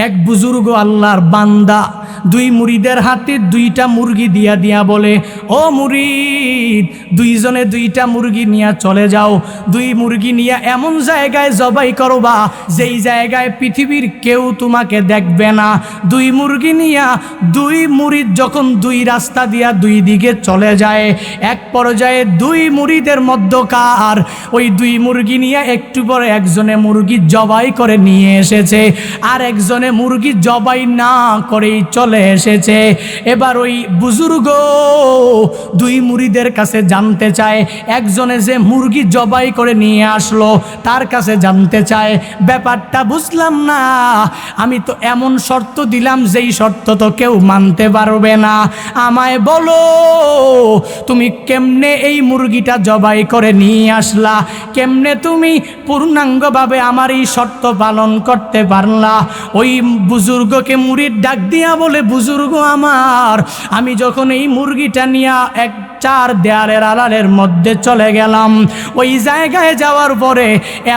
এক বুজুর্গ আল্লাহর বান্দা দুই মুরিদের হাতে দুইটা মুরগি দিয়া বলে, ও মুরিদ, দুইজনে দুইটা মুরগি নিয়ে চলে যাও। দুই মুরগি নিয়ে এমন জায়গায় জবাই করবা যেই জায়গায় পৃথিবীর কেউ তোমাকে দেখবে না। দুই মুরগি নিয়ে দুই মুরিদ যখন দুই রাস্তা দিয়া দুই দিকে চলে যায়, এক পর্যায়ে দুই মুরিদের মধ্যকার ওই দুই মুরগি নিয়ে একটু পরে একজনে মুরগি জবাই করে নিয়ে এসেছে, আর একজনে মুরগি জবাই না করেই চলে এসেছে। এবার ওই বুজুর্গ দুই মুরিদের কাছে জানতে চায়, একজনে যে মুরগি জবাই করে নিয়ে আসলো তার কাছে জানতে চায়, ব্যাপারটা বুঝলাম না, আমি তো এমন শর্ত দিলাম যেই শর্ত তো কেউ মানতে পারবে না, আমায় বলো তুমি কেমনে এই মুরগিটা জবাই করে নিয়ে আসলা, কেমনে তুমি পূর্ণাঙ্গভাবে আমার এই শর্ত পালন করতে পারলা। ওই বুজুর্গকে মুরিদ ডাক দিয়া বলে, বুজুর্গ আমার, আমি যখন এই মুরগিটা নিয়ে এক চার দেয়ালের আড়ালের মধ্যে চলে গেলাম, ওই জায়গায় যাওয়ার পরে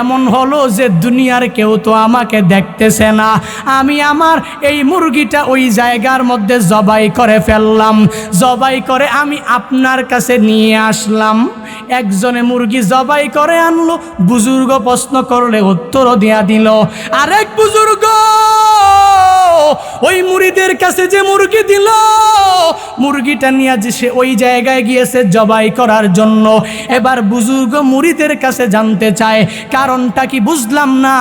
এমন হলো যে দুনিয়ার কেউ তো আমাকে দেখতেছে না, আমি আমার এই মুরগিটা ওই জায়গার মধ্যে জবাই করে ফেললাম, জবাই করে আমি আপনার কাছে নিয়ে আসলাম। একজনে মুরগি জবাই করে আনলো, বুজুর্গ প্রশ্ন করলে উত্তরও দিয়া দিল। আরেক বুজুর্গ ওই মুরিদের কাছে যে মুরগি দিল, মুরগিটা নিয়ে যে সে ওই জায়গায় গিয়েছে জবাই করার জন্য। এবার বুজুর্গ মুরিদের কাছে জানতে চায়, কারণটা কি বুঝলাম না,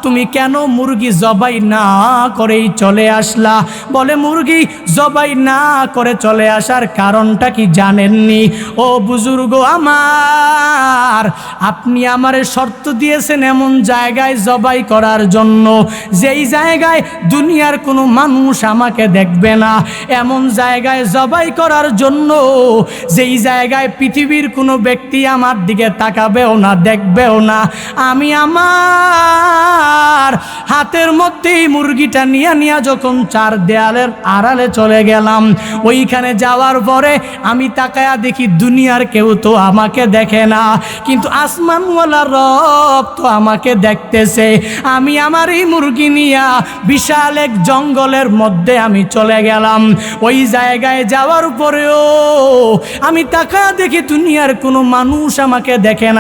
তুমি কেন মুরগি জবাই না করেই চলে আসলা? বলে, মুরগি জবাই না করে চলে আসার কারণটা কি জানেননি? ও বুজুর্গ আমার, আপনি আমারে শর্ত দিয়েছেন এমন জায়গায় জবাই করার জন্য যেই জায়গায় দুনিয়ার কোনো মানুষ আমাকে দেখবে না, এমন জায়গায় জবাই করার জন্য যেই জায়গায় পৃথিবীর কোনো ব্যক্তি আমার দিকে তাকাবেও না, দেখবেও না। আমি আমার হাতের মধ্যেই মুরগিটা নিয়ে যখন চার দেয়ালের আড়ালে চলে গেলাম, ওইখানে যাওয়ার পরে আমি তাকায়া দেখি দুনিয়ার কেউ তো আমাকে দেখে না, কিন্তু আসমানওয়ালা রব তো আমাকে দেখতেছে। আমি আমার এই মুরগি নিয়ে বিশাল এক জঙ্গলের মধ্যে আমি চলে গেলাম। ওই জায়গায় যাওয়ার পরেও আমি তাকায়া দেখি দুনিয়ার কোনো মানুষ আমাকে দেখে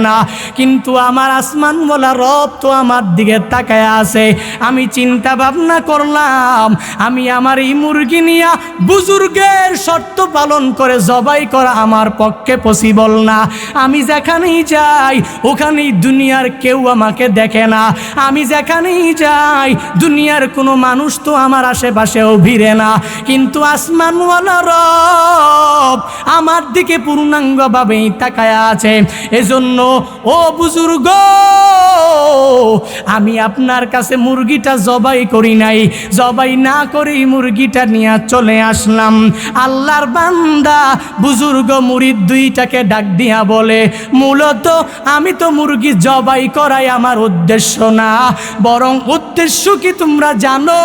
না, কিন্তু আমার আসমানওয়ালা রব তো আমার দিকে তাকায়া আছে। আমি চিন্তা ভাবনা করলাম, আমি আমার এই মুরগি নিয়ে বুজুর্গের শর্ত পালন করে জবাই করা আমার পক্ষে পসিবল না। আমি যেখানেই যাই ওখানেই দুনিয়ার কেউ আমাকে দেখে না, আমি যেখানেই যাই দুনিয়ার কোনো মানুষ তো আমার আশেপাশেও ভিড়ে না, কিন্তু আসমানওয়ালা রব আমার দিকে পূর্ণাঙ্গভাবেই তাকায়া আছে। এজন্য ও বুজুর্গ, আমি আপনার কাছে মুরগিটা জবাই করি নাই, জবাই না করেই মুরগিটা নিয়ে চলে আসলাম। আল্লাহর বান্দা বুজুর্গ মুরিদ দুইটাকে ডাক দিয়া বলে, মূলত আমি তো মুরগি জবাই করাই আমার উদ্দেশ্য না, বরং উদ্দেশ্য কি তোমরা জানো?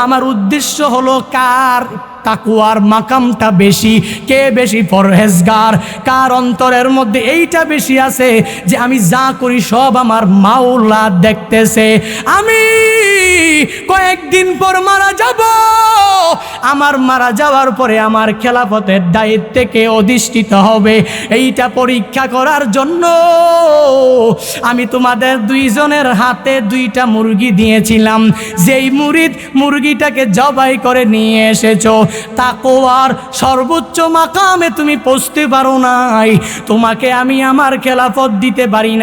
আমার উদ্দেশ্য হলো কার তাকওয়ার মাকামটা বেশি, কে বেশি পরহেজগার, কার অন্তরের মধ্যে এইটা বেশি আছে যে আমি যা করি সব আমার মাওলা দেখতেছে। আমি কয়েকদিন পর মারা যাব, আমার মারা যাওয়ার পরে আমার খেলাফতের দায়িত্বে কে অধিষ্ঠিত হবে, এইটা পরীক্ষা করার জন্য আমি তোমাদের দুইজনের হাতে দুইটা মুরগি দিয়েছিলাম। যেই মুরিদ মুরগিটাকে জবাই করে নিয়ে এসেছো, তাকওয়ার সর্বোচ্চ মাকামে তুমি পৌঁছতে পারো নাই, তোমাকে আমি আমার খেলাফত দিতে পারি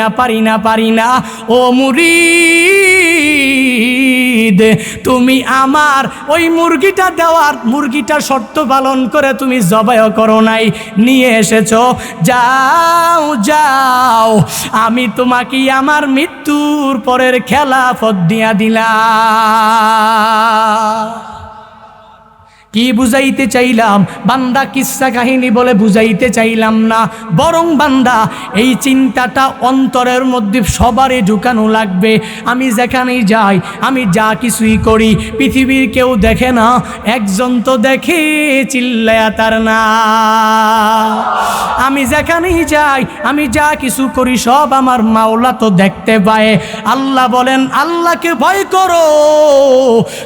না। ও মুরিদ, তুমি আমার ওই মুরগিটা শর্ত পালন করে তুমি জবাই করো নাই, নিয়ে এসেছো, যাও, আমি তোমাকে আমার মৃত্যুর পরের খেলাফত দিয়া দিলাম। কি বুঝাইতে চাইলাম? বান্দা কিসসা কাহিনী বলে বুঝাইতে চাইলাম না, বরং বান্দা এই চিন্তাটা অন্তরের মধ্যে সবারই ঢুকানো লাগবে। আমি যেখানেই যাই, আমি যা কিছুই করি, পৃথিবীর কেউ দেখে না, একজন তো দেখে, চিল্লায়া তার না। আমি যেখানেই যাই, আমি যা কিছু করি সব আমার মাওলা তো দেখতে পায়। আল্লাহ বলেন আল্লাহকে ভয় করো,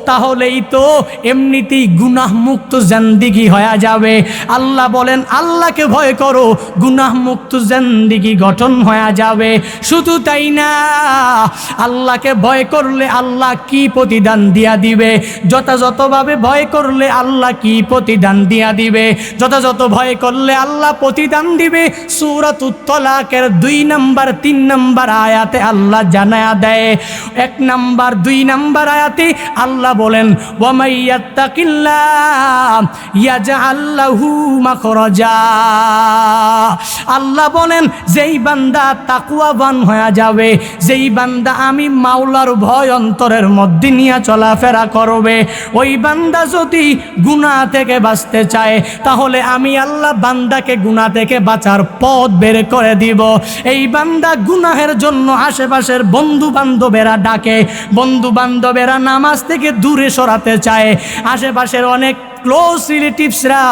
তাহলেই তো এমনিতেই গুনাহ মুক্ত জিন্দেগি হয়ে যাবে। আল্লাহ বলেন আল্লাহকে ভয় করো, গুনাহ মুক্ত জিন্দেগি গঠন হয়ে যাবে। শুধু তাই না, আল্লাহকে ভয় করলে আল্লাহ কি প্রতিদান দিয়া দিবে, যথাযথভাবে ভয় করলে আল্লাহ কি প্রতিদান দিয়া দিবে, যথাযথ ভয় করলে আল্লাহ প্রতিদান দিবে। সূরাতুত তালাকের 2 নম্বর 3 নম্বর আয়াতে আল্লাহ জানায়া দেয়। 1 নম্বর 2 নম্বর আয়াতে আল্লাহ বলেন ওয়া মাইয়াত্তাকিল্লাহ ইয়াজআল লাহু মাখরাজা। আল্লাহ বলেন যেই বান্দা তাকওয়াবান হয়ে যাবে, যেই বান্দা আমি মাওলার ভয় অন্তরের মধ্যে নিয়ে চলাফেরা করবে, ওই বান্দা যদি গুনাহ থেকে বাঁচতে চায়, তাহলে আমি আল্লাহ বান্দাকে গুনাহ থেকে বাঁচার পথ বের করে দিব। এই বান্দা গুনাহের জন্য আশেপাশের বন্ধু বান্ধবেরা ডাকে, বন্ধু বান্ধবেরা নামাজ থেকে দূরে সরাতে চায়, আশেপাশের অনেক ক্লোজ রিলেটিভসরা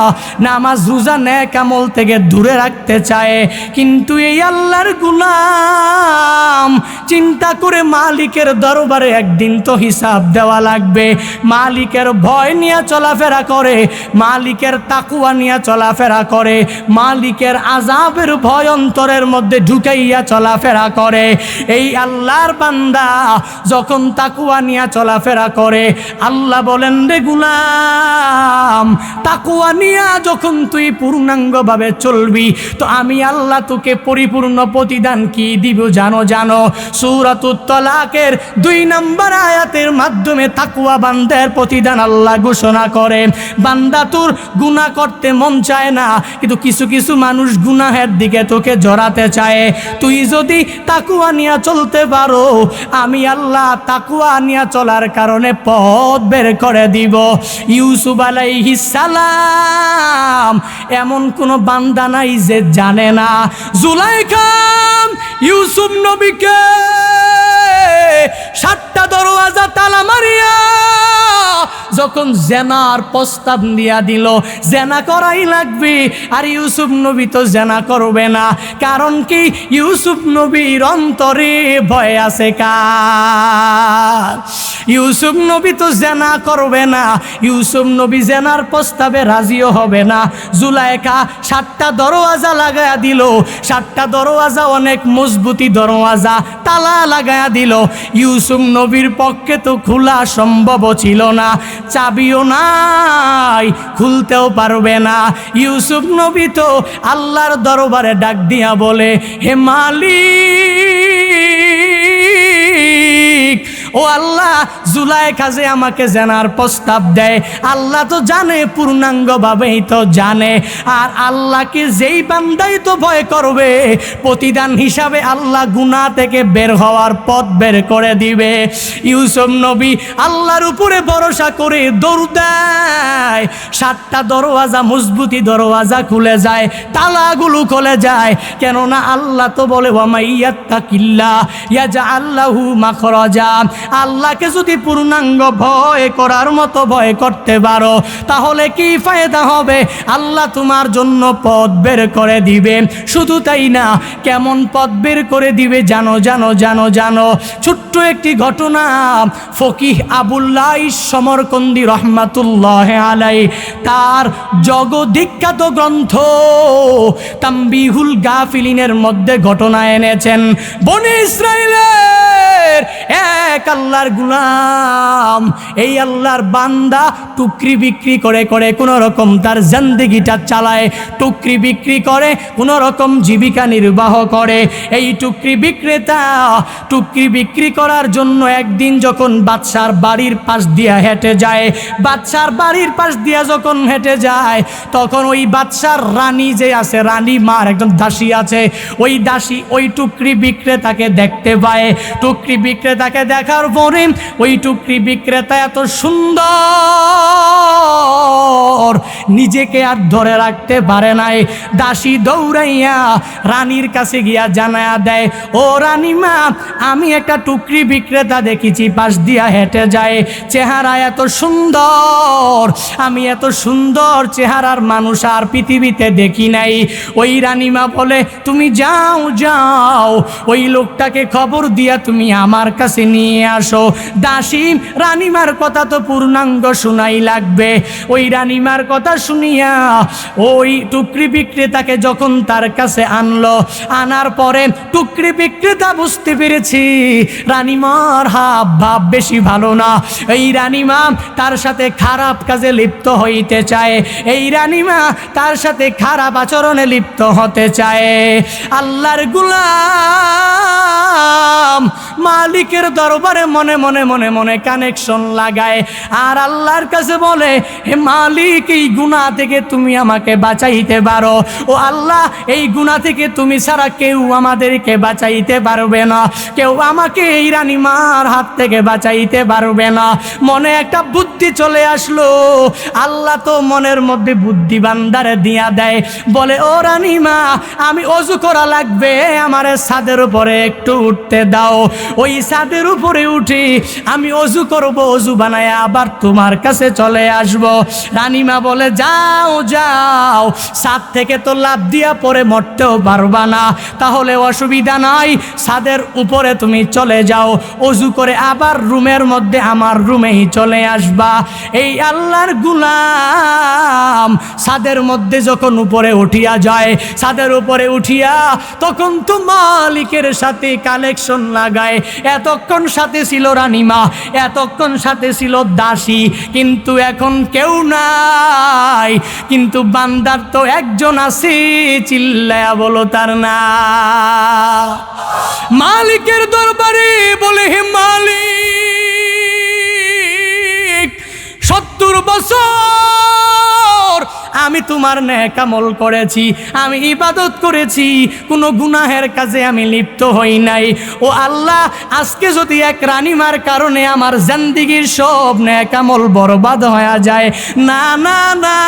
নামাজ রোজা নেক আমল থেকে দূরে রাখতে চায়, কিন্তু এই আল্লাহর গোলাম চিন্তা করে মালিকের দরবারে একদিন তো হিসাব দেওয়া লাগবে। মালিকের ভয় নিয়ে চলাফেরা করে, মালিকের তাকওয়া নিয়ে চলাফেরা করে, মালিকের আযাবের ভয় অন্তরের মধ্যে ঢুকাইয়া চলাফেরা করে। এই আল্লাহর বান্দা যখন তাকওয়া নিয়ে চলাফেরা করে, আল্লাহ বলেন রে গোলাম, তাকওয়া নিয়া যখন তুই পূর্ণাঙ্গভাবে চলবি, তো আমি আল্লাহ তোকে পরিপূর্ণ প্রতিদান কি দিব জানো? সূরাতুত তালাকের 2 নম্বর আয়াতের মাধ্যমে তাকওয়া বান্দার প্রতিদান আল্লাহ ঘোষণা করে। বান্দা তোর গুনাহ করতে মন চায় না, কিন্তু কিছু কিছু মানুষ গুনাহের দিকে তোকে জড়াতে চায়। তুই যদি তাকওয়া নিয়া চলতে পারো, আমি আল্লাহ তাকওয়া নিয়া চলার কারণে পথ বের করে দিব। ইউসুফ আলাইহিস সালাম এমন কোন বান্দা নাই যে জানে না, জুলাইখা ইউসুফ নবীকে 7টা দরওয়াজা তালা মারিয়া যখন জেনার প্রস্তাব দিয়া দিল, জেনা করাই লাগবে, আর ইউসুফ নবী তো জেনা করবে না। কারণ কি? ইউসুফ নবীর অন্তরে ভয় আছে কার? ইউসুফ নবী তো জেনা করবে না, ইউসুফ নবী জেনার প্রস্তাবে রাজিও হবে না। জুলাইখা 7টা দরওয়াজা লাগায়া দিল, 7টা দরওয়াজা অনেক মজবুতি দরওয়াজা, তালা লাগায়া দিল। ইউসুফ নবীর পক্ষে তো খোলা সম্ভব ছিল না, চাবিও নাই, খুলতেও পারবে না। ইউসুফ নবী তো আল্লাহর দরবারে ডাক দিয়া বলে, হে মালিক, ও আল্লাহ, জুলাইখা যে আমাকে জানার প্রস্তাব দেয়, আল্লাহ তো জানে, পূর্ণাঙ্গভাবেই তো জানে। আর আল্লাহকে যেই বান্দাই তো ভয় করবে, প্রতিদান হিসাবে আল্লাহ গুনাহ থেকে বের হওয়ার পথ বের করে দিবে। ইউসুফ নবী আল্লাহর উপরে ভরসা করে দৌড় দেয়, 7টা দরওয়াজা মজবুতি দরওয়াজা খুলে যায়, তালাগুলো খুলে যায়। কেননা আল্লাহ তো বলে ওয়া মাইয়াত্তাকিল্লাহ ইয়াজআল লাহু মাখরাজা। আল্লাহকে যদি পূর্ণাঙ্গ ভয় করার মতো ভয় করতে পারো, তাহলে কি ফায়দা হবে? আল্লাহ তোমার জন্য পথ বের করে দিবে। শুধু তাই না, কেমন পথ বের করে দিবে জানো? ছোট্ট একটি ঘটনা। ফকিহ আবুল্লাহ সমরকন্দি রহমাতুল্লাহ আলাইহি তার জগদ্বিখ্যাত গ্রন্থ তামবিহুল গাফিলিনের মধ্যে ঘটনা এনেছেন। বনি ইসরাইলের এক আল্লাহর গোলাম, এই আল্লাহর বান্দা টুকরি বিক্রি করে কোন রকম তার জিন্দেগিটা চালায়, টুকরি বিক্রি করে কোন রকম জীবিকা নির্বাহ করে। এই টুকরি বিক্রেতা টুকরি বিক্রি করার জন্য একদিন যখন বাদশার বাড়ির পাশ দিয়া হেঁটে যায়, বাদশার বাড়ির পাশ দিয়া যখন হেঁটে যায়, তখন ওই বাদশার রানী যে আছে, রানী মার একজন দাসী আছে, ওই দাসী ওই টুকরি বিক্রেতাকে দেখতে পায়। টুকরি বিক্রেতাকে দেখার পরে ওই টুকরি বিক্রেতা এত সুন্দর পর নিজেকে আর ধরে রাখতে পারে নাই। দাসী দৌড়াইয়া রানীর কাছে গিয়া জানায়া দেয়, ও রানীমা, আমি একটা টুকরি বিক্রেতা দেখেছি, পাশ দিয়া হেঁটে যায়, চেহারা এত সুন্দর, আমি এত সুন্দর চেহারার মানুষ আর পৃথিবীতে দেখি নাই। ওই রানীমা বলে, তুমি যাও যাও, ওই লোকটাকে খবর দিয়া তুমি আমার কাছে নিয়ে আসো। দাসী রানীমার কথা তো পূর্ণাঙ্গ শুনাই লাগবে। ওই রানীমার কথা শুনিয়া ওই টুকরি বিক্রেতাকে যখন তার কাছে আনলো, আনার পরে টুকরি বিক্রেতা বুঝতে পেরেছি রানীমার হাব ভাব বেশি ভালো না। এই রানীমা তার সাথে খারাপ কাজে লিপ্ত হইতে চায়, এই রানীমা তার সাথে খারাপ আচরণে লিপ্ত হতে চায়। আল্লাহর গোলাম মালিকের দরবারে মনে মনে মনে মনে কানেকশন লাগায় আর আল্লাহর কাছে বলে, হে মালিক, এই গুনাহ থেকে তুমি আমাকে বাঁচাইতে পারো। ও আল্লাহ, এই গুনাহ থেকে তুমি ছাড়া কেউ আমাদেরকে বাঁচাইতে পারবে না, কেউ আমাকে এই রানীমার হাত থেকে বাঁচাইতে পারবে না। মনে একটা বুদ্ধি চলে আসলো। আল্লাহ তো মনের মধ্যে বুদ্ধি বান্দারে দিয়া দেয়, বলে, ও রানীমা, আমি অজু করা লাগবে, আমারে ছাদের উপরে একটু উঠতে দাও। ওই ছাদের উপরে উঠি আমি অজু করব, অজু বানায় আবার তোমার কাছে চলে আসব। রানীমা বলে, যাও যাও, ছাদ থেকে তো লাফ দিয়া পরে মরতেও পারবা না, তাহলে অসুবিধা নাই, ছাদের উপরে তুমি চলে যাও, অজু করে আবার রুমের মধ্যে আমার রুমেই চলে আসবা। এই আল্লাহর গোলাম ছাদের মধ্যে যখন উপরে উঠিয়া যায়, ছাদের উপরে উঠিয়া তখন তো মালিকের সাথে কানেকশন লাগায়। এতক্ষণ সাথে ছিল রানীমা, এতক্ষণ সাথে ছিল দাসী, কিন্তু এখন কেউ নাই। কিন্তু বান্দার তো একজন আছে, চিল্লায়া বলো তার না। মালিকের দরবারে বলে, হে মালিক, 70 বছর আমি তোমার নেক আমল করেছি, আমি ইবাদত করেছি, কোনো গুনাহের কাজে আমি লিপ্ত হই নাই। ও আল্লাহ, আজকে যদি এক রানীমার কারণে আমার জিন্দেগীর সব নেক আমল বরবাদ হয়ে যায়, না না না,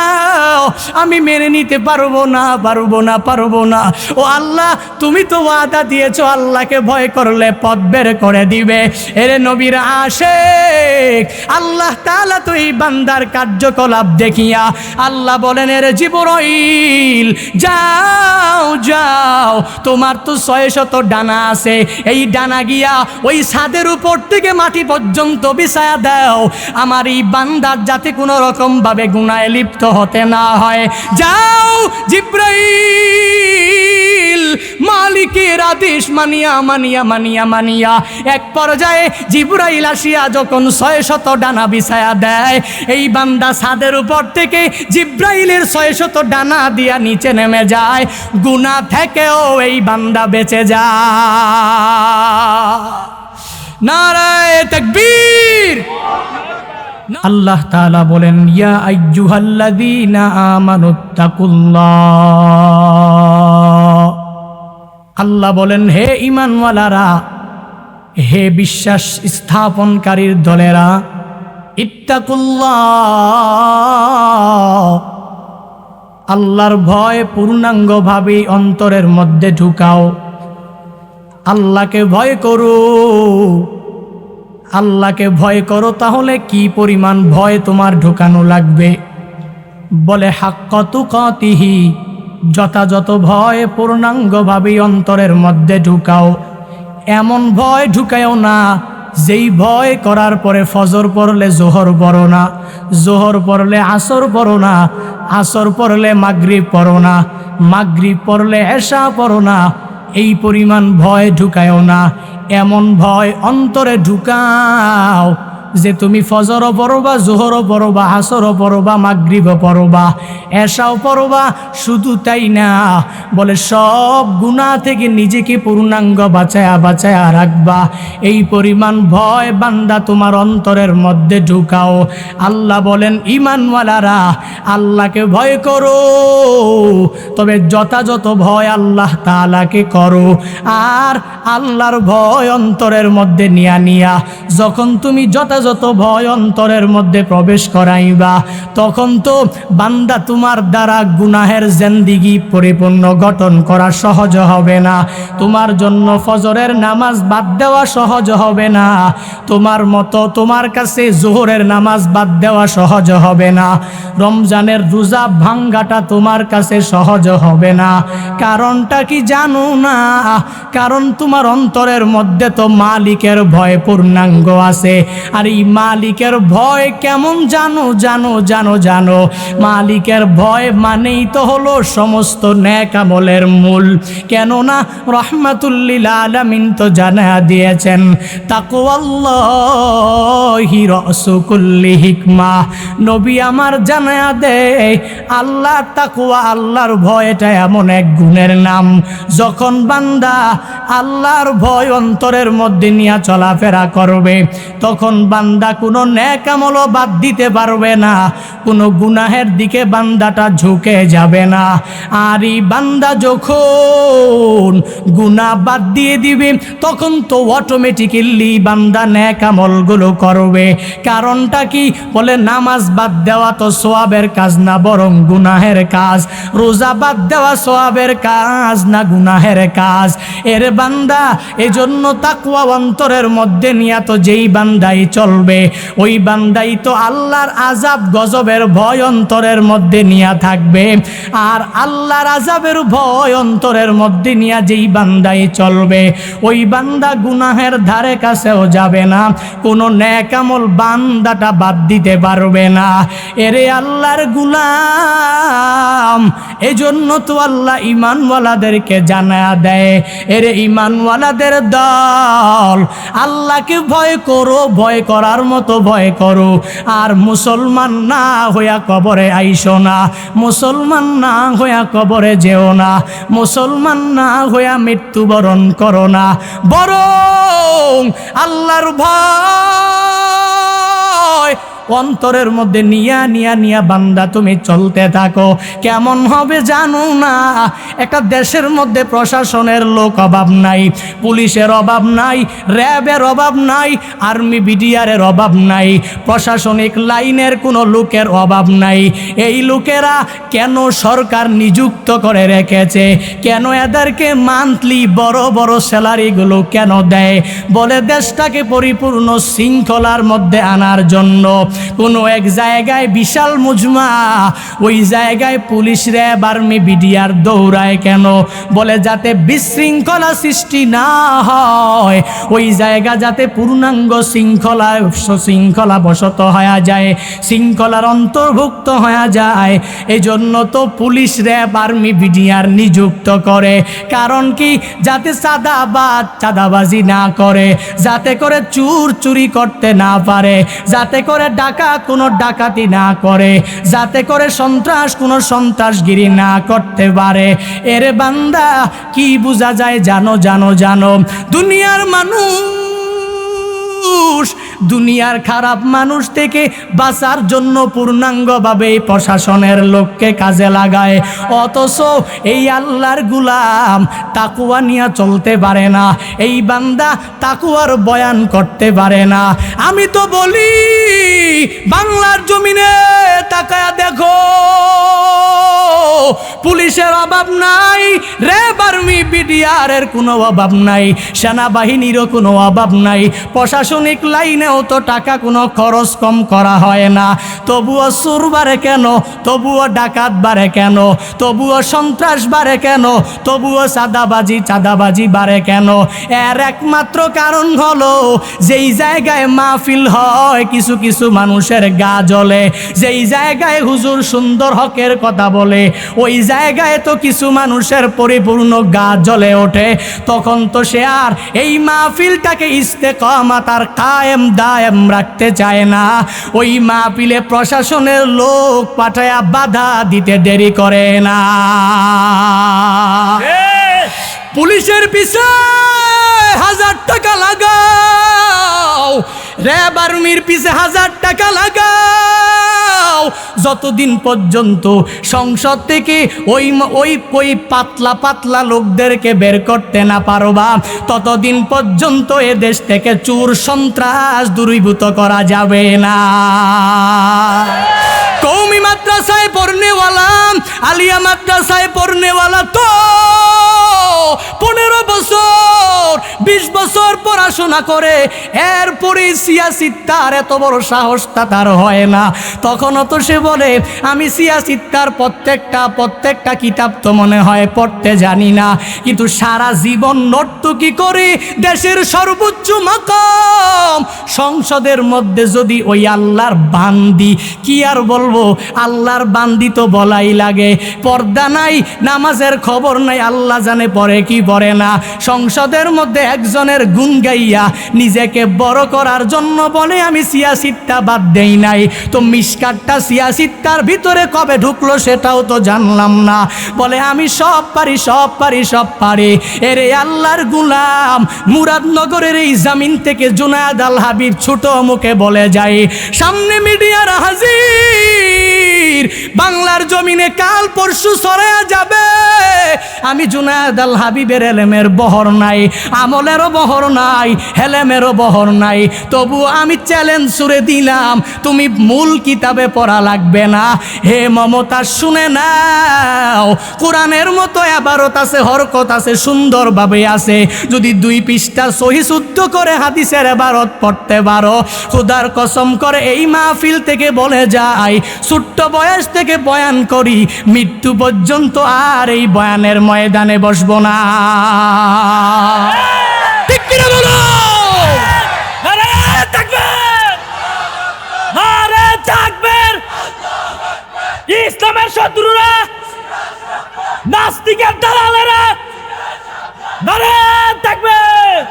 আমি মেনে নিতে পারবো না, পারবো না, পারবো না। ও আল্লাহ, তুমি তো ওয়াদা দিয়েছো আল্লাহকে ভয় করলে পথ বের করে দিবে। এরে নবীর আশিক, আল্লাহ তাআলা তো এই বান্দার কার্যকলাপ দেখিয়া আল্লাহ বলেন, এর জিবরাইল, যাও যাও, তোমার তো 600 ডানা আছে, এই ডানা গিয়া ওই ছাদের উপর থেকে মাটি পর্যন্ত বিছায়া দাও, আমার এই বান্দার যাতে কোনো রকম ভাবে গুনাহে লিপ্ত হতে না হয়। যাও জিবরাইল, মালিকের আদেশ মানিয়া মানিয়া মানিয়া মানিয়া এক পর্যায়ে জিবরাইল আসিয়া যখন 600 ডানা বিছায়া দেয়, এই বান্দা ছাদের উপর থেকে জিবরাইলের 600 ডানা দিয়া নিচে নেমে যায়, গুনাহ থেকেও এই বান্দা বেঁচে যায়। নারায়ে তাকবীর। আল্লাহ তাআলা বলেন, ইয়া আইয়ুহাল্লাযীনা আমানুত্তাকুল্লাহ। আল্লাহ বলেন, হে ঈমানওয়ালারা, হে বিশ্বাস স্থাপনকারীর দলেরা, ইত্তাকুল্লাহ, আল্লাহর ভয় পূর্ণাঙ্গভাবে অন্তরের মধ্যে ঢুকাও। আল্লাহকে ভয় করো, আল্লাহকে ভয় করো। তাহলে কি পরিমাণ ভয় তোমার ঢুকানো লাগবে? বলে, হাক্কা তুকাতিহি, যথাযথ ভয় পূর্ণাঙ্গভাবে অন্তরের মধ্যে ঢুকাও। এমন ভয় ঢুকায়ও না যেই ভয় করার পরে ফজর পড়লে জোহর পড়ো না, জোহর পড়লে আসর পড়ো না, আসর পড়লে মাগরিব পড়ো না, মাগরিব পড়লে এশা পড়ো না, এই পরিমাণ ভয় ঢুকায়ও না। এমন ভয় অন্তরে ঢুকাও যে তুমি ফজরও পড়বা, জোহরও পড়বা, আসরও পড়বা, মাগরিবও পড়বা, এশাও পড়বা। শুধু তাই না, বলে সব গুনাহ থেকে নিজেকে পূর্ণাঙ্গ বাঁচায়া বাঁচায়া রাখবা। এই পরিমাণ ভয় বান্দা তোমার অন্তরের মধ্যে ঢুকাও। আল্লাহ বলেন, ঈমানওয়ালারা, আল্লাহকে ভয় করো, তবে যথাযথ ভয় আল্লাহ তাআলাকে করো। আর আল্লাহর ভয় অন্তরের মধ্যে নিয়া নিয়া যখন তুমি যথাযথ যত ভয় অন্তরের মধ্যে প্রবেশ করাইবা, তখন তো বান্দা তোমার দ্বারা গুনাহের জিন্দেগি পরিপূর্ণ গঠন করা সহজ হবে না। তোমার জন্য ফজরের নামাজ বাদ দেওয়া সহজ হবে না, তোমার মতো তোমার কাছে জোহরের নামাজ বাদ দেওয়া সহজ হবে না, রমজানের রোজা ভাঙ্গাটা তোমার কাছে সহজ হবে না। কারণটা কি জানো না? কারণ তোমার অন্তরের মধ্যে তো মালিকের ভয় পূর্ণাঙ্গ আছে। আর এই মালিকের ভয় কেমন জানো? জানো জানো জানো মালিকের ভয় মানেই তো হলো সমস্ত নেক আমলের মূল। কেননা রহমাতুল্লিল আলামিন তো জানা দিয়েছেন, তাকওয়াল্লাহি রাসু কুল্লি হিকমা। নবী আমার জানা দেয় আল্লাহ তাকওয়া, আল্লাহর ভয়, এটা এমন এক গুণের নাম। যখন বান্দা আল্লাহর ভয় অন্তরের মধ্যে নিয়ে চলাফেরা করবে, তখন বান্দা কোনো নেক আমলও বাদ দিতে পারবে না, কোনো গুনাহের দিকে বান্দাটা ঝুঁকে যাবে না। আর এই বান্দা যখন গুনাহ বাদ দিয়ে দিবে, তখন তো অটোমেটিক্যালি বান্দা নেক আমলগুলো করবে। কারণটা কি? বলে নামাজ বাদ দেওয়া তো সওয়াবের কাজ না, বরং গুনাহের কাজ। রোজা বাদ দেওয়া সওয়াবের কাজ না, গুনাহের কাজ। এর বান্দা এজন্য তাকওয়া অন্তরের মধ্যে নিয়ে তো যেই বান্দাই চলবে, ওই বান্দাই তো আল্লাহর আযাব গজবের ভয় অন্তরের মধ্যে নিয়ে থাকবে। আর আল্লাহর আযাবের ভয় অন্তরের মধ্যে নিয়ে যেই বান্দাই চলবে, ওই বান্দা গুনাহের ধারে কাছেও যাবে না, কোনো নেক আমল বান্দাটা বাদ দিতে পারবে না। এরে আল্লাহর গোলাম, এজন্য তো আল্লাহ ঈমানওয়ালাদেরকে জানায়া দেয়, এরে ঈমানওয়ালাদের দল, আল্লাহকে ভয় করো, ভয় করার মতো ভয় করো। আর মুসলমান না হইয়া কবরে আইসো না, মুসলমান না হইয়া কবরে যেও না, মুসলমান না হইয়া মৃত্যুবরণ করো না, বরং আল্লাহর ভয় অন্তরের মধ্যে নিয়া নিয়া নিয়া বান্দা তুমি চলতে থাকো। কেমন হবে জানো না? একটা দেশের মধ্যে প্রশাসনের লোক অভাব নাই, পুলিশের অভাব নাই, র্যাবের অভাব নাই, আর্মি বিডিআরের অভাব নাই, প্রশাসনিক লাইনের কোনো লোকের অভাব নাই। এই লোকেরা কেন সরকার নিযুক্ত করে রেখেছে? কেন এদেরকে মান্থলি বড় বড় স্যালারিগুলো কেন দেয়? বলে দেশটাকে পরিপূর্ণ শৃঙ্খলার মধ্যে আনার জন্য। কোনো এক জায়গায় বিশাল মুজমা, ওই জায়গায় পুলিশ, র্যাব, আর্মি, বিডিআর দৌড়ায় কেন? বলে যাতে বিশৃঙ্খলা সৃষ্টি না হয়, ওই জায়গা যাতে পূর্ণাঙ্গ শৃঙ্খলা বশত হয়ে যায়, শৃঙ্খলার অন্তর্ভুক্ত হয়ে যায়। এই জন্য তো পুলিশ, র্যাব, আর্মি, বিডিআর নিযুক্ত করে। কারণ কি? যাতে চাঁদাবাজি না করে, যাতে করে চুরি করতে না পারে, যাতে করে ডাকাত কোনো ডাকাতি না করে, যাতে করে সন্ত্রাস কোনো সন্ত্রাসগিরি না করতে পারে। এর বান্দা কি বোঝা যায় জানো? জানো জানো দুনিয়ার মানুষ, দুনিয়ার খারাপ মানুষ থেকে বাঁচার জন্য পূর্ণাঙ্গভাবে প্রশাসনের লোককে কাজে লাগায়, অথচ এই আল্লাহর গোলাম তাকওয়া নিয়ে চলতে পারে না। এই বান্দা তাকওয়ার বয়ান করতে পারে না। আমি তো বলি বাংলার জমিনে তাকায়া দেখো, পুলিশের অভাব নাই, র্যাব, আর্মি, বিডিআরের কোনো অভাব নাই, সেনাবাহিনীরও কোনো অভাব নাই, প্রশাসনিক লাইনেও তো টাকা কোনো খরচ কম করা হয় না। তবুও চোর বাড়ে কেন? তবুও ডাকাত বাড়ে কেন? তবুও সন্ত্রাস বাড়ে কেন? তবুও চাঁদাবাজি বাড়ে কেন? এর একমাত্র কারণ হলো যেই জায়গায় মাহফিল হয় কিছু কিছু মানুষের গা জ্বলে, যেই জায়গায় হুজুর সুন্দর হকের কথা বলে ওই জায়গায় তো কিছু মানুষের পরিপূর্ণ গা জ্বলে ওঠে। তখন তো সে আর এই মাহফিলটাকে ইস্তেকামাত আর কায়েম দায়েম রাখতে চায় না। ওই মাহফিলে প্রশাসনের লোক পাঠায়া বাধা দিতে দেরি করে না। পুলিশের পিছে 1000 টাকা লাগাও, র্যাব, আর্মির পিছে 1000 টাকা লাগাও, যতদিন পর্যন্ত সংসদ থেকে ওই পাতলা পাতলা লোকদেরকে বের করতে না পারবা, ততদিন পর্যন্ত এ দেশ থেকে চোর সন্ত্রাস দূরীভূত করা যাবে না। কওমি মাদ্রাসায় পড়নেওয়ালা, আলিয়া মাদ্রাসায় পড়নেওয়ালা তো 15 বছর 20 বছর পড়াশোনা করে, এরপরে সিয়াসিত্তার এত বড় সাহসটা তার হয় না। তখনও তো সে বলে আমি সিয়াসিত্তার প্রত্যেকটা কিতাব তো মনে হয় পড়তে জানি না, কিন্তু সারা জীবন নর্তকী করে দেশের সর্বোচ্চ মাকাম সংসদের মধ্যে যদি ওই আল্লাহর বান্দি, কি আর বলবো, আল্লাহর বান্দি তো বলাই লাগে, পর্দা নাই, নামাজের খবর নাই, আল্লাহ জানে পড়ে কি পড়ে না, সংসদের মধ্যে একজনের গুণ গাইয়া নিজেকে বড় করার জন্য বলে আমি সিয়াসিত্তা বাদ দেই নাই। তো মিশকাতটা সিয়াসিত্তার ভিতরে কবে ঢুকলো সেটাও তো জানলাম না, বলে আমি সব পারি সব পারি সব পারি। এরে আল্লাহর গুলাম মুরাদনগরের এই জামিন থেকে জুনায়েদ আল হাবিব ছোট মুখে বলে যায়, সামনে মিডিয়ার হাজির, বাংলার জমিনে কাল পরশু ছড়ায়া যাবে আমি জুনায়েদ আল হাবিবের এলেমের বহর নাই, আমলেরও বহর নাই, হেলেমেরও বহর নাই, তবু আমি চ্যালেঞ্জ ছুড়ে দিলাম তুমি মূল কিতাবে পড়া লাগবে না। হে মমতা শুনে নাও, কোরআনের মতো ইবারত আছে, হরকত আছে, সুন্দরভাবে আছে, যদি 2 পৃষ্ঠা সহি শুদ্ধ করে হাদিসের ইবারত পড়তে পারো, খোদার কসম করে এই মাহফিল থেকে বলে যায়, ছোট্ট বয়স থেকে বয়ান করি, মৃত্যু পর্যন্ত আর এই বয়ানের ময়দানে বসবো না। ঠিক কিনা বলো? নারে তাকবীর, নারে তাকবীর। ইসলামের শত্রুরা, নাস্তিকের দালালেরা, নারে তাকবীর।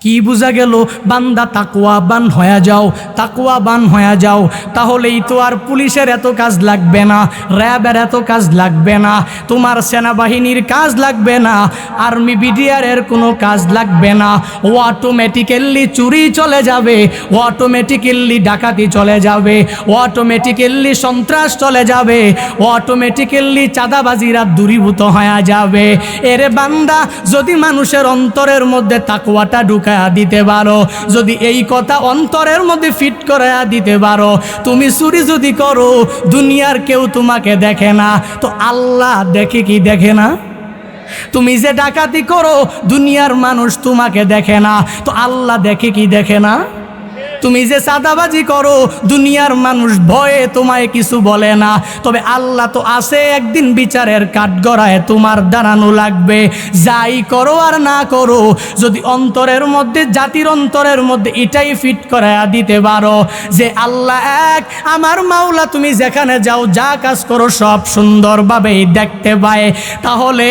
কি বোঝা গেল? বান্দা তাকওয়াবান হয়ে যাও, তাকওয়াবান হয়ে যাও, তাহলেই তো আর পুলিশের এত কাজ লাগবে না, র্যাবের এত কাজ লাগবে না, তোমার সেনাবাহিনীর কাজ লাগবে না, আর্মি বিডিআরের কোনো কাজ লাগবে না, অটোমেটিক্যালি চুরি চলে যাবে, অটোমেটিক্যালি ডাকাতি চলে যাবে, অটোমেটিক্যালি সন্ত্রাস চলে যাবে, অটোমেটিক্যালি চাঁদাবাজিরা দূরীভূত হয়ে যাবে। এরে বান্দা, যদি মানুষের অন্তরের মধ্যে তাকওয়াটা ঢুকা দিতে পারো, যদি এই কথা অন্তরের মধ্যে ফিট করে দিতে পারো, তুমি চুরি যদি করো দুনিয়ার কেউ তোমাকে দেখে না, তো আল্লাহ দেখে কি দেখে না? তুমি যে ডাকাতি করো দুনিয়ার মানুষ তোমাকে দেখে না, তো আল্লাহ দেখে কি দেখে না? তুমি যে চাঁদাবাজি করো দুনিয়ার মানুষ ভয়ে তোমায় কিছু বলে না, তবে আল্লাহ তো আছে, একদিন বিচারের কাঠগড়ায় তোমার দাঁড়ানো লাগবে। যাই করো আর না করো, যদি অন্তরের মধ্যে, জাতির অন্তরের মধ্যে এটাই ফিট করে দিতে পারো যে আল্লাহ এক, আমার মাওলা তুমি যেখানে যাও যা কাজ করো সব সুন্দরভাবেই দেখতে পায়, তাহলে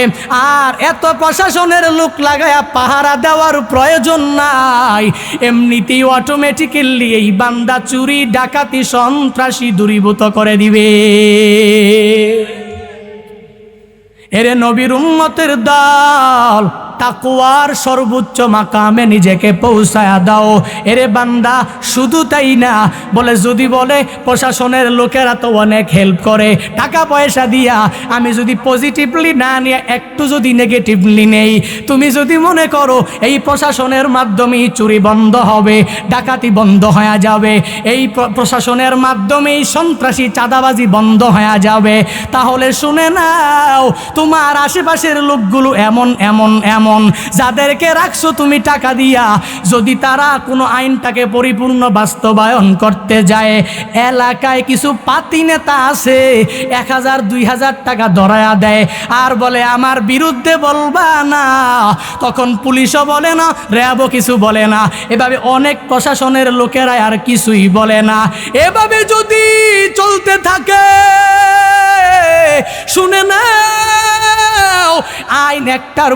আর এত প্রশাসনের লোক লাগায়া পাহারা দেওয়ার প্রয়োজন নাই। এমনিতেই অটোমেটিক এই বান্দা চুরি ডাকাতি সন্ত্রাসী দূরীভূত করে দিবে। এরে নবীর উম্মতের দল, তাকওয়ার সর্বোচ্চ মাকামে নিজেকে পৌঁছায়া দাও। এরে বান্দা, শুধু তাই না, বলে যদি বলে প্রশাসনের লোকেরা তো অনেক হেল্প করে টাকা পয়সা দিয়া, আমি যদি পজিটিভলি না নিয়ে একটু যদি নেগেটিভলি নেই, তুমি যদি মনে করো এই প্রশাসনের মাধ্যমেই চুরি বন্ধ হবে, ডাকাতি বন্ধ হয়ে যাবে, এই প্রশাসনের মাধ্যমেই সন্ত্রাসী চাঁদাবাজি বন্ধ হয়ে যাবে, তাহলে শুনে নাও, তোমার আশেপাশের লোকগুলো এমন এমন এমন যাদেরকে রাখছো তুমি টাকা দিয়া, যদি তারা কোনো আইনটাকে পরিপূর্ণ বাস্তবায়ন করতে যায়, এলাকায় কিছু পাতি নেতা আছে 1000-2000 টাকা ধরায়া দেয় আর বলে আমার বিরুদ্ধে বলবা না, তখন পুলিশও বলে না, র্যাবও কিছু বলে না, এভাবে অনেক প্রশাসনের লোকেরা আর কিছুই বলে না। এভাবে যদি চলতে থাকে, শুনে না আইন একটার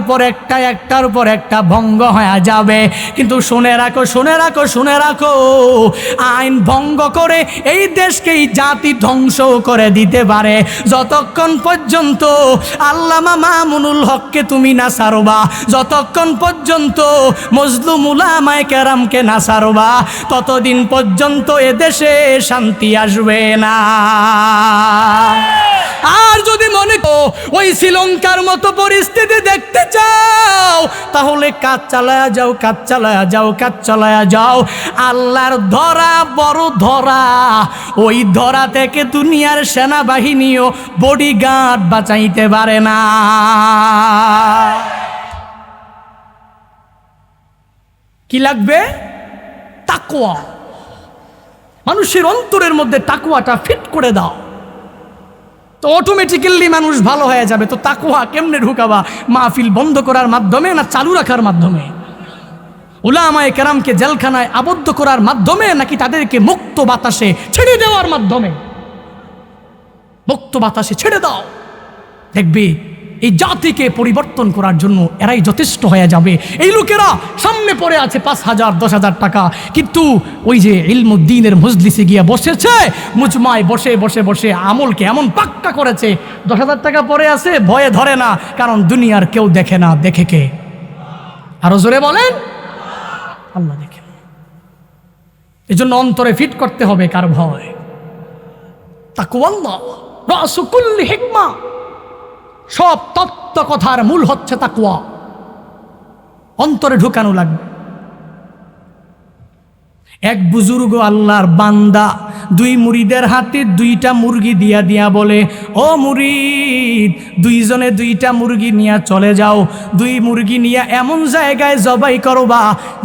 পর একটা ভঙ্গ হয়ে যাবে। কিন্তু শুনে রাখো, শুনে রাখো, শুনে রাখো, আইন ভঙ্গ করে এই দেশকে, এই জাতি ধ্বংস করে দিতে পারে যতক্ষণ পর্যন্ত আল্লামা মামুনুল হককে তুমি না ছাড়বা, যতক্ষণ পর্যন্ত মজলুম উলামায়ে কেরামকে না ছাড়বা, ততদিন পর্যন্ত এদেশে শান্তি আসবে না। আর যদি মনে করো ওই শ্রীলঙ্কার মতো পরিস্থিতি দেখতে চাও, তাহলে কাজ চালায়া যাও, কাজ চালায়া যাও, কাজ চালায়া যাও। আল্লাহর ধরা বড় ধরা, ওই ধরা থেকে দুনিয়ার সেনাবাহিনীও বডিগার্ড বাঁচাইতে পারে না। কি লাগবে? তাকওয়া। মানুষের অন্তরের মধ্যে তাকওয়াটা ফিট করে দাও, তো অটোমেটিক্যালি মানুষ ভালো হয়ে যাবে। তো তাকওয়া কেমনে ঢুকাবা? মাহফিল বন্ধ করার মাধ্যমে না চালু রাখার মাধ্যমে? উলামায়ে কেরামকে জেলখানায় আবদ্ধ করার মাধ্যমে, নাকি তাদেরকে মুক্ত বাতাসে ছেড়ে দেওয়ার মাধ্যমে? মুক্ত বাতাসে ছেড়ে দাও, দেখবি এই জাতিকে পরিবর্তন করার জন্য এরাই যথেষ্ট হয়ে যাবে। এই লোকেরা সামনে পড়ে আছে 5,000 10,000 টাকা, কিন্তু ওই যে ইলমুদ্দিনের মজলিসে গিয়ে বসেছে, মুজমায় বসে বসে বসে আমলকে এমন পাক্কা করেছে, 10,000 টাকা পড়ে আছে, ভয়ে ধরে না, কারণ দুনিয়ার কেউ দেখে না, দেখে কে? আরো জোরে বলেন, আল্লাহ দেখে। এই জন্য অন্তরে ফিট করতে হবে কার ভয়? তাকওয়াল্লাহ রাসু কুল্লি হিকমা। সব তত্ত্ব কথার মূল হচ্ছে তাকওয়া, অন্তরে ঢুকানো লাগবে। এক বুজুর্গ আল্লাহর বান্দা 2 মুরিদের হাতে 2টা মুরগি দিয়া বলে, ও মুরিদ, 2জনে 2টা মুরগি নিয়ে চলে যাও। 2 মুরগি নিয়ে এমন জায়গায় জবাই করবা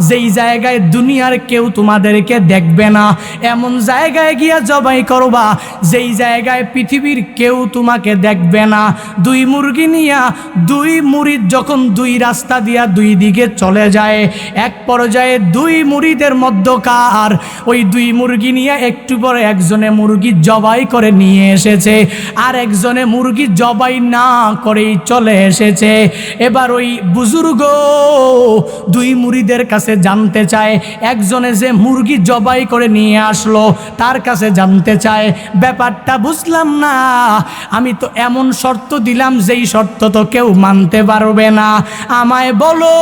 যেই জায়গায় দুনিয়ার কেউ তোমাদেরকে দেখবে না, এমন জায়গায় গিয়া জবাই করবা যেই জায়গায় পৃথিবীর কেউ তোমাকে দেখবে না। 2 মুরগি নিয়ে 2 মুরিদ যখন 2 রাস্তা দিয়া 2 দিকে চলে যায়, এক পর্যায়ে 2 মুরিদের মধ্যকার আর ওই 2 মুরগি নিয়ে একটু পরে একজনে মুরগি জবাই করে নিয়ে এসেছে, আর একজনে মুরগি জবাই না করেই চলে এসেছে। এবার ওই বুজুর্গ 2 মুরিদের কাছে জানতে চায়, একজনে যে মুরগি জবাই করে নিয়ে আসলো তার কাছে জানতে চায়, ব্যাপারটা বুঝলাম না, আমি তো এমন শর্ত দিলাম যেই শর্ত তো কেউ মানতে পারবে না, আমায় বলো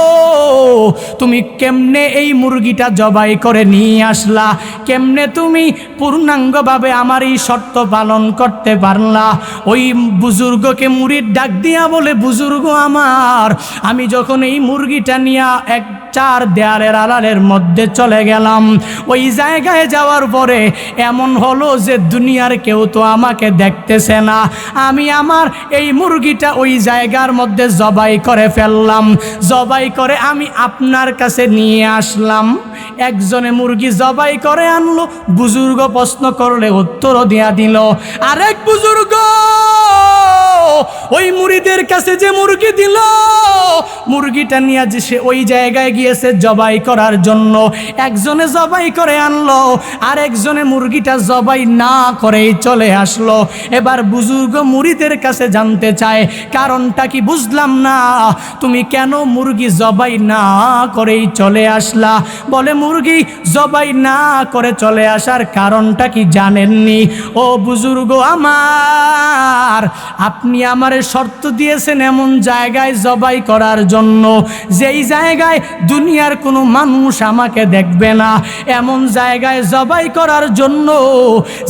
তুমি কেমনে এই মুরগিটা জবাই করে নিয়ে আসলা, কেমনে তুমি পূর্ণাঙ্গভাবে আমার এই শর্ত পালন করতে পারলা? ওই বুজুর্গকে মুরিদ ডাক দিয়া বলে, বুজুর্গ আমার, আমি যখন এই মুরগিটা নিয়ে 4 দেয়ালের আড়ালের মধ্যে চলে গেলাম, ওই জায়গায় যাওয়ার পরে এমন হলো যে দুনিয়ার কেউ তো আমাকে দেখতেছে না, আমি আমার এই মুরগিটা ওই জায়গার মধ্যে জবাই করে ফেললাম, জবাই করে আমি আপনার কাছে নিয়ে আসলাম। একজনে মুরগি জবাই করে আনলো, বুজুর্গ প্রশ্ন করলে উত্তরও দিয়া দিল। আরেক বুজুর্গ ওই মুরিদের কাছে যে মুরগি দিল, মুরগিটা নিয়ে যে সে ওই জায়গায় গিয়েছে জবাই করার জন্য, একজনে জবাই করে আনলো, আর একজনে মুরগিটা জবাই না করেই চলে আসলো। এবার বুজুর্গ মুরিদের কাছে জানতে চায়, কারণটা কি বুঝলাম না, তুমি কেন মুরগি জবাই না করেই চলে আসলা? বলে, মুরগি জবাই না করে চলে আসার কারণটা কি জানেননি? ও বুজুর্গ আমার, আপনি আমারে শর্ত দিয়েছেন এমন জায়গায় জবাই করার জন্য যেই জায়গায় দুনিয়ার কোনো মানুষ আমাকে দেখবে না, এমন জায়গায় জবাই করার জন্য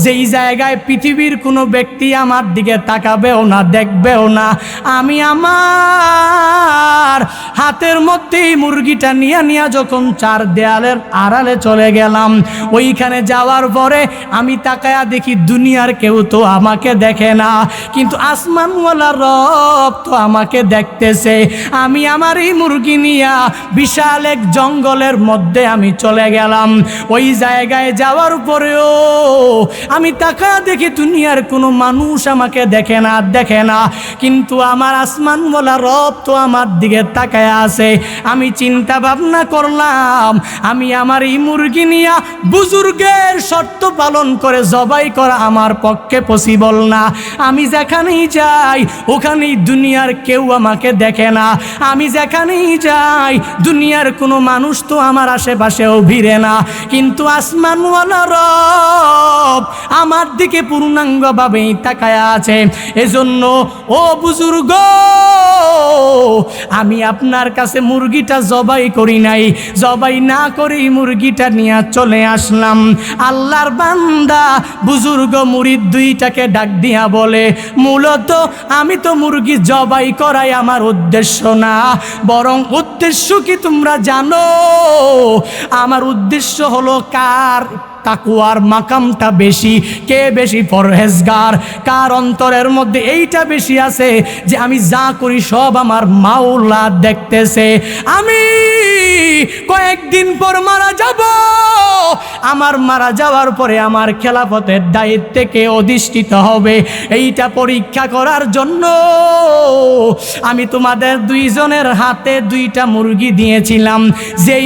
যেই জায়গায় পৃথিবীর কোনো ব্যক্তি আমার দিকে তাকাবেও না, দেখবেও না। আমি আমার হাতের মধ্যেই মুরগিটা নিয়ে যখন 4 দেয়ালের আড়ালে চলে গেলাম, ওইখানে যাওয়ার পরে আমি তাকায়া দেখি দুনিয়ার কেউ তো আমাকে দেখে না, কিন্তু আসমানওয়ালা রব তো আমাকে দেখতেছে। আমি আমার এই মুরগি নিয়া বিশাল এক জঙ্গলের মধ্যে আমি চলে গেলাম, ওই জায়গায় যাওয়ার পরেও আমি তাকায়া দেখি দুনিয়ার কোনো মানুষ আমাকে দেখে না, কিন্তু আমার আসমানওয়ালা রব তো আমার দিকে তাকায়া আছে। আমি চিন্তা ভাবনা করলাম, আমি আমার এই মুরগি নিয়া বুজুর্গের শর্ত পালন করে জবাই করা আমার পক্ষে পসিবল না। আমি যেখানেই যাই ওখানেই দুনিয়ার কেউ আমাকে দেখে না। আমি যেখানেই যাই দুনিয়ার কোনো মানুষ তো আমার আশেপাশেও ভিড়ে না, কিন্তু আসমানওয়ালা রব আমার দিকে পূর্ণাঙ্গভাবেই তাকায়া আছে। এজন্য ও বুজুর্গ, আমি আপনার কাছে মুরগিটা জবাই করি নাই, জবাই না করেই মুরগিটা নিয়ে চলে আসলাম। আল্লাহর বান্দা বুজুর্গ মুরিদ দুইটাকে ডাক দিয়া বলে, মূলত আমি তো মুরগি জবাই করাই আমার উদ্দেশ্য না, বরং উদ্দেশ্য কি তোমরা জানো? আমার উদ্দেশ্য হলো কার তাকওয়ার মাকামটা বেশি, কে বেশি পরহেজগার, কার অন্তরের মধ্যে এইটা বেশি আছে যে আমি যা করি সব আমার মাওলা দেখতেছে। আমি কয়েকদিন পর মারা যাব, আমার মারা যাওয়ার পরে আমার খেলাফতের দায়িত্বে কে অধিষ্ঠিত হবে এইটা পরীক্ষা করার জন্য আমি তোমাদের দুইজনের হাতে দুইটা মুরগি দিয়েছিলাম। যেই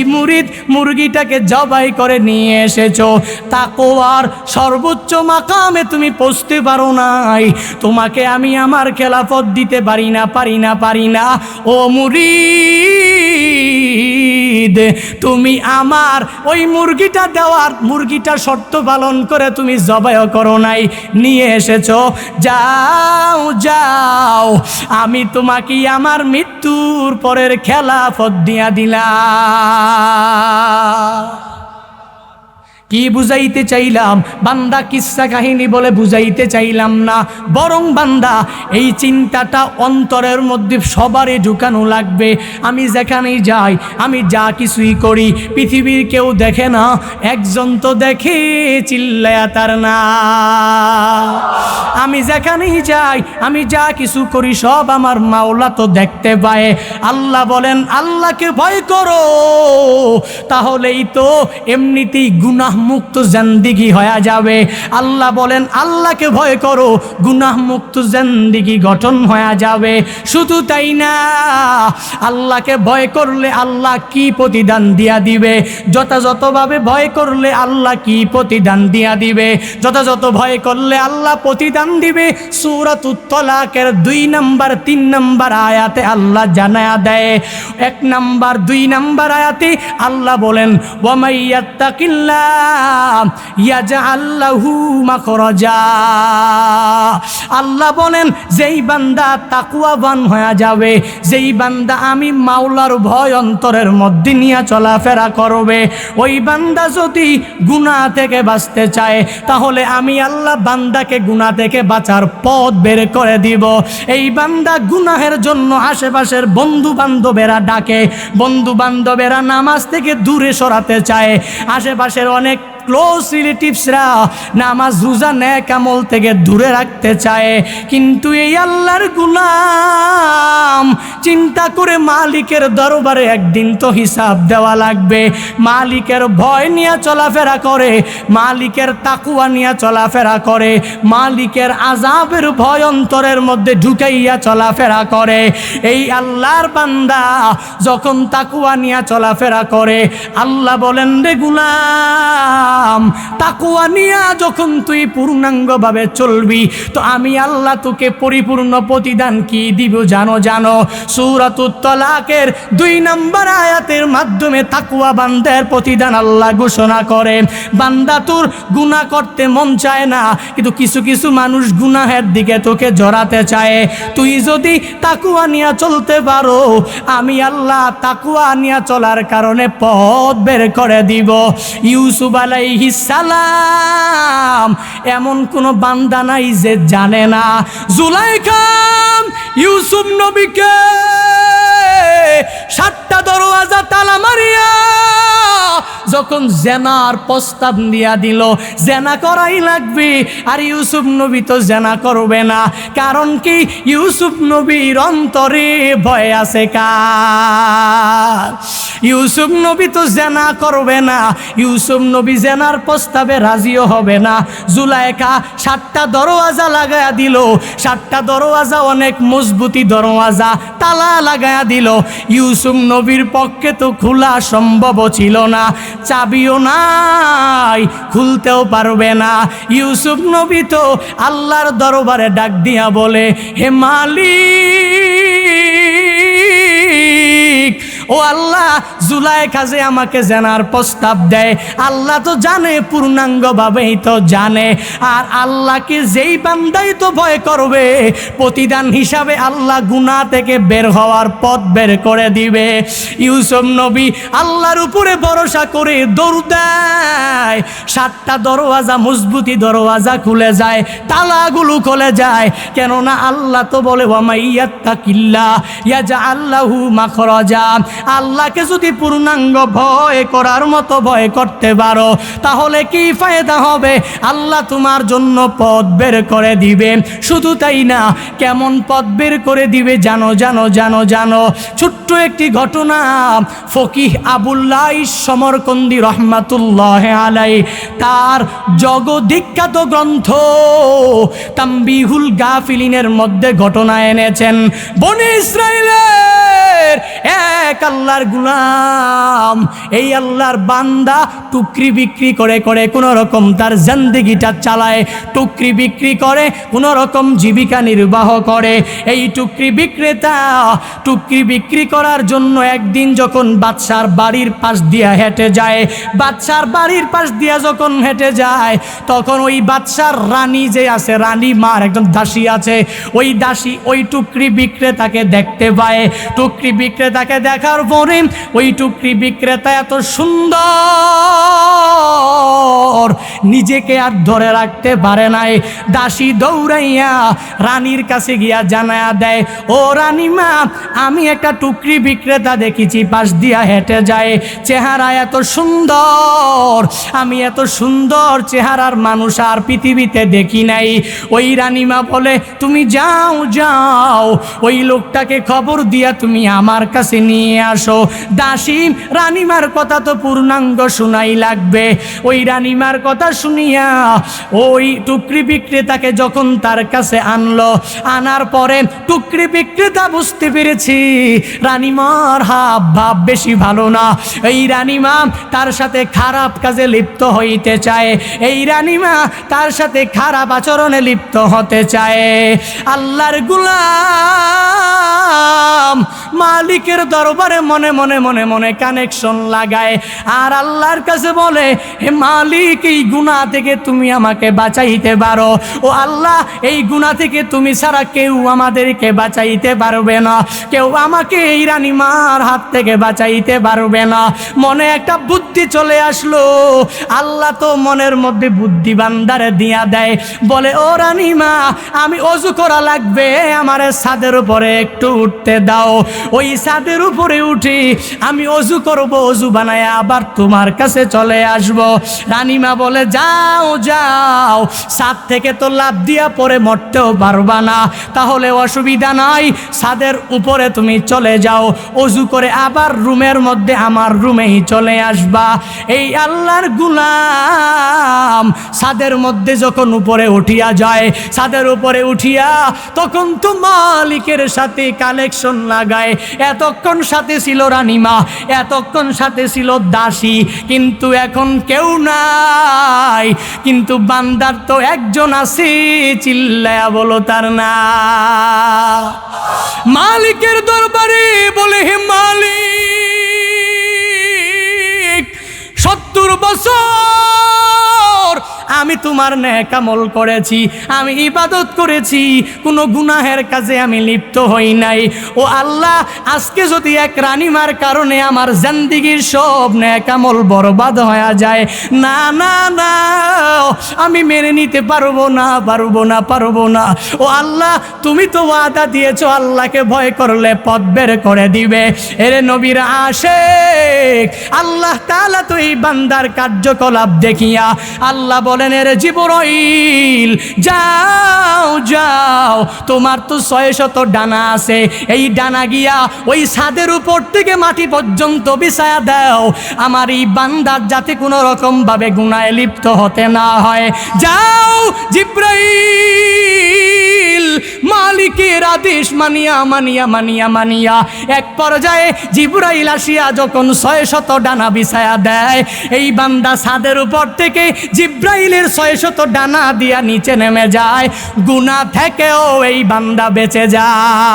মুরগিটাকে জবাই করে নিয়ে এসেছো, তাকওয়ার সর্বোচ্চ মাকামে তুমি পৌঁছতে পারো নাই, তোমাকে আমি আমার খেলাফত দিতে পারি না। ও মুরিদ, তুমি আমার ওই মুরগিটা শর্ত পালন করে তুমি জবাই করো নাই, নিয়ে এসেছো, যাও আমি তোমাকে আমার মৃত্যুর পরের খেলাফত দিয়া দিলাম। কি বুঝাইতে চাইলাম? বান্দা কিসসা কাহিনী বলে বুঝাইতে চাইলাম না, বরং বান্দা এই চিন্তাটা অন্তরের মধ্যে সবারই ঢুকানো লাগবে। আমি যেখানেই যাই, আমি যা কিছুই করি, পৃথিবীর কেউ দেখে না, একজন তো দেখে, চিল্লায়া তার না। আমি যেখানেই যাই, আমি যা কিছু করি সব আমার মাওলা তো দেখতে পায়। আল্লাহ বলেন, আল্লাহকে ভয় করো, তাহলেই তো এমনিতেই গুনাহ মুক্ত জিন্দেগি হয়ে যাবে। আল্লাহ বলেন, আল্লাহকে ভয় করো, গুনাহ মুক্ত জিন্দেগি গঠন হয়ে যাবে। শুধু তাই না, আল্লাহকে ভয় করলে আল্লাহ কি প্রতিদান দিয়া দিবে, যথাযথভাবে ভয় করলে আল্লাহ কি প্রতিদান দিয়া দিবে, যথাযথ ভয় করলে আল্লাহ প্রতিদান দিবে। সূরাতুত তালাকের 2 নম্বর 3 নম্বর আয়াতে আল্লাহ জানায়া দেয়। 1 নম্বর 2 নম্বর আয়াতে আল্লাহ বলেন, ওয়া মাইয়াত্তাকিল্লাহ ইয়াজআল লাহু মাখরাজা। আল্লাহ বলেন, যেই বান্দা তাকওয়াবান হয়ে যাবে, যেই বান্দা আমি মাওলার ভয় অন্তরের মধ্যে নিয়ে চলাফেরা করবে, ওই বান্দা যদি গুনাহ থেকে বাঁচতে চায়, তাহলে আমি আল্লাহ বান্দাকে গুনাহ থেকে বাঁচার পথ বের করে দিব। এই বান্দা গুনাহের জন্য আশেপাশের বন্ধু বান্ধবেরা ডাকে, বন্ধু বান্ধবেরা নামাজ থেকে দূরে সরাতে চায়, আশেপাশের অনেক ক্লোজ রিলেটিভসরা নামাজ রোজা নেক আমল থেকে দূরে রাখতে চায়, কিন্তু এই আল্লাহর গোলাম চিন্তা করে মালিকের দরবারে একদিন তো হিসাব দেওয়া লাগবে। মালিকের ভয় নিয়ে চলাফেরা করে, মালিকের তাকওয়া নিয়ে চলাফেরা করে, মালিকের আযাবের ভয় অন্তরের মধ্যে ঢুকাইয়া চলাফেরা করে। এই আল্লাহর বান্দা যখন তাকওয়া নিয়ে চলাফেরা করে, আল্লাহ বলেন, রে গোলাম, তাকওয়া নিয়া যখন তুই পূর্ণাঙ্গভাবে চলবি, তো আমি আল্লাহ তোকে পরিপূর্ণ প্রতিদান কি দিব জানো? সূরাতুত তালাকের 2 নম্বর আয়াতের মাধ্যমে তাকওয়া বান্দার প্রতিদান আল্লাহ ঘোষণা করে। বান্দা তোর গুনাহ করতে মন চায় না, কিন্তু কিছু কিছু মানুষ গুনাহের দিকে তোকে জড়াতে চায়। তুই যদি তাকওয়া নিয়া চলতে পারো, আমি আল্লাহ তাকওয়া নিয়া চলার কারণে পথ বের করে দিব। ইউসুফ আলাইহিস সালাম এমন কোন বান্দা নাই যে জানে না, জুলাইখা ইউসুফ নবীকে 7টা দরওয়াজা তালা মারিয়া যখন জেনার প্রস্তাব দিয়া দিল, জেনা করাই লাগবে, আর ইউসুফ নবী তো জেনা করবে না। কারণ কি? ইউসুফ নবীর অন্তরে ভয় আছে কার? ইউসুফ নবী তো জেনা করবে না, ইউসুফ নবী জেনার প্রস্তাবে রাজিও হবে না। জুলাইখা 7টা দরওয়াজা লাগায়া দিল, 7টা দরওয়াজা অনেক মজবুতি দরওয়াজা, তালা লাগায়া দিল। ইউসুফ নবীর পক্ষে তো খোলা সম্ভব ছিল না, চাবিও নাই, খুলতেও পারবে না। ইউসুফ নবী তো আল্লাহর দরবারে ডাক দিয়া বলে, হে মালিক, ও আল্লাহ, জুলাইখা যে আমাকে জানার প্রস্তাব দেয়, আল্লাহ তো জানে, পূর্ণাঙ্গভাবেই তো জানে। আর আল্লাহকে যেই বান্দাই তো ভয় করবে, প্রতিদান হিসাবে আল্লাহ গুনাহ থেকে বের হওয়ার পথ বের করে দিবে। ইউসুফ নবী আল্লাহর উপরে ভরসা করে দৌড় দেয়। 7টা দরওয়াজা, মজবুতি দরওয়াজা খুলে যায়, তালাগুলো খুলে যায়। কেননা আল্লাহ তো বলে, ওয়া মাইয়াত্তাকিল্লাহ ইয়াজআল লাহু মাখরাজা। আল্লাহকে যদি পূর্ণাঙ্গ ভয় করার মতো ভয় করতে পারো, তাহলে কি ফায়দা হবে? আল্লাহ তোমার জন্য পথ বের করে দিবে। শুধু তাই না, কেমন পথ বের করে দিবে জানো জানো জানো জানো? ছোট্ট একটি ঘটনা। ফকিহ আবুল্লাহ সমরকন্দি রহমাতুল্লাহ আলাই তার জগদ্বিখ্যাত গ্রন্থ তাম্বিহুল গাফিলিনের মধ্যে ঘটনা এনেছেন। বনি ইসরাইলের এক আল্লাহর গোলাম, এই আল্লাহর বান্দা টুকরি বিক্রি করে করে কোনো রকম তার জিন্দেগিটা চালায়। টুকরি বিক্রি করে কোনো রকম জীবিকা নির্বাহ করে। এই টুকরি বিক্রেতা টুকরি বিক্রি করার জন্য একদিন যখন বাদশার বাড়ির পাশ দিয়া হেঁটে যায়, বাদশার বাড়ির পাশ দিয়া যখন হেঁটে যায়, তখন ওই বাদশার রানী যে আছে, রানী মার একজন দাসী আছে, ওই দাসী ওই টুকরি বিক্রেতাকে দেখতে পায়। টুকরি বিক্রেতাকে দেখার পরে ওই টুকরি বিক্রেতা এত সুন্দর, নিজেকে আর ধরে রাখতে পারে নাই। দাসী দৌড়াইয়া রানীর কাছে গিয়া জানায়া দেয়, ও রানীমা, আমি একটা টুকরি বিক্রেতা দেখেছি, পাশ দিয়া হেঁটে যায়, চেহারা এত সুন্দর, আমি এত সুন্দর চেহারার মানুষ আর পৃথিবীতে দেখি নাই। ওই রানীমা বলে, তুমি যাও যাও, ওই লোকটাকে খবর দিয়া তুমি আমার কাছে নিয়ে আসো। দাসী রানীমার কথা তো পূর্ণাঙ্গ শোনাই লাগবে। ওই রানীমার কথা শুনিয়া ওই টুকরি বিক্রেতাকে যখন তার কাছে আনলো, আনার পরে টুকরি বিক্রেতা বুঝতে পেরেছি রানীমার হাব ভাব বেশি ভালো না। এই রানীমা তার সাথে খারাপ কাজে লিপ্ত হইতে চায়, এই রানীমা তার সাথে খারাপ আচরণে লিপ্ত হতে চায়। আল্লাহর গোলাম মালিকের দরবারে মনে মনে মনে মনে কানেকশন লাগায় আর আল্লাহর কাছে বলে, হে মালিক, এই গুনাহ থেকে তুমি আমাকে বাঁচাইতে পারো। ও আল্লাহ, এই গুনাহ থেকে তুমি ছাড়া কেউ আমাদেরকে বাঁচাইতে পারবে না, কেউ আমাকে এই রানীমার হাত থেকে বাঁচাইতে পারবে না। মনে একটা বুদ্ধি চলে আসলো। আল্লাহ তো মনের মধ্যে বুদ্ধি বান্দারে দিয়া দেয়, বলে, ও রানীমা, আমি অজু করা লাগবে, আমারে ছাদের উপরে একটু উঠতে দাও। ওই ছাদের উপরে উঠি আমি অজু করব, অজু বানায় আবার তোমার কাছে চলে আসব। রানীমা বলে, যাও যাও, ছাদ থেকে তো লাফ দিয়া পরে মরতেও পারবা না, তাহলে অসুবিধা নাই, ছাদের উপরে তুমি চলে যাও, অজু করে আবার রুমের মধ্যে আমার রুমেই চলে আসবা। এই আল্লাহর গোলাম ছাদের মধ্যে যখন উপরে উঠিয়া যায়, ছাদের উপরে উঠিয়া তখন তো মালিকের সাথে কানেকশন লাগায়। এতক্ষণ সাথে ছিল রানীমা, এতক্ষণ সাথে ছিল দাসী, কিন্তু এখন কেউ নাই। কিন্তু বান্দার তো একজন আছে, চিল্লায়া বলো তার না। মালিকের দরবারে বলে, হে মালিক, 70 বছর আমি তোমার নেক আমল করেছি, আমি ইবাদত করেছি, কোনো গুনাহের কাজে আমি লিপ্ত হই নাই। ও আল্লাহ, আজকে যদি এক রানীমার কারণে আমার জিন্দেগির সব নেক আমল বরবাদ হয়ে যায়, না না না, আমি মেনে নিতে পারবো না পারবো না পারবো না। ও আল্লাহ, তুমি তো ওয়াদা দিয়েছো আল্লাহকে ভয় করলে পথ বের করে দিবে। এরে নবীর আশিক, আল্লাহ তাআলা তো এই বান্দার কার্যকলাপ দেখিয়া আল্লাহ বলেন, এরে জিবরাইল, যাও যাও, তোমার তো 600 ডানা আছে, এই ডানা গিয়া ওই ছাদের উপর থেকে মাটি পর্যন্ত বিছায়া দাও, আমার এই বান্দার যাতে কোনো রকম ভাবে গুনাহে লিপ্ত হতে না হয়। যাও জিবরাইল, মালিকের আদেশ মানিয়া মানিয়া মানিয়া মানিয়া এক পর্যায়ে জিবরাইল আসিয়া যখন 600 ডানা বিছায়া দেয়, এই বান্দা ছাদের উপর থেকে জিবরাইলের 600 ডানা দিয়া নিচে নেমে যায়, গুনাহ থেকেও এই বান্দা বেঁচে যায়।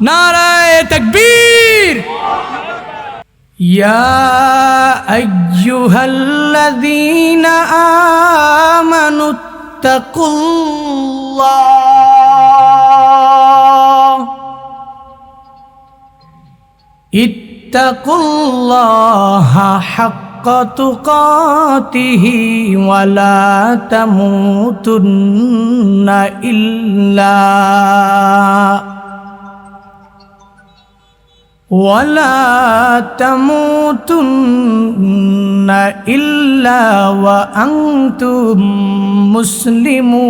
নারায়ে তাকবীর। ইয়া আইয়ুহাল্লাযীনা আমানু ইত্তাকুল্লাহা হাক্কা তুকাতিহি ওয়া লা তামুতুন্না ইল্লা ولا تموتن إلا وأنتم مسلمون.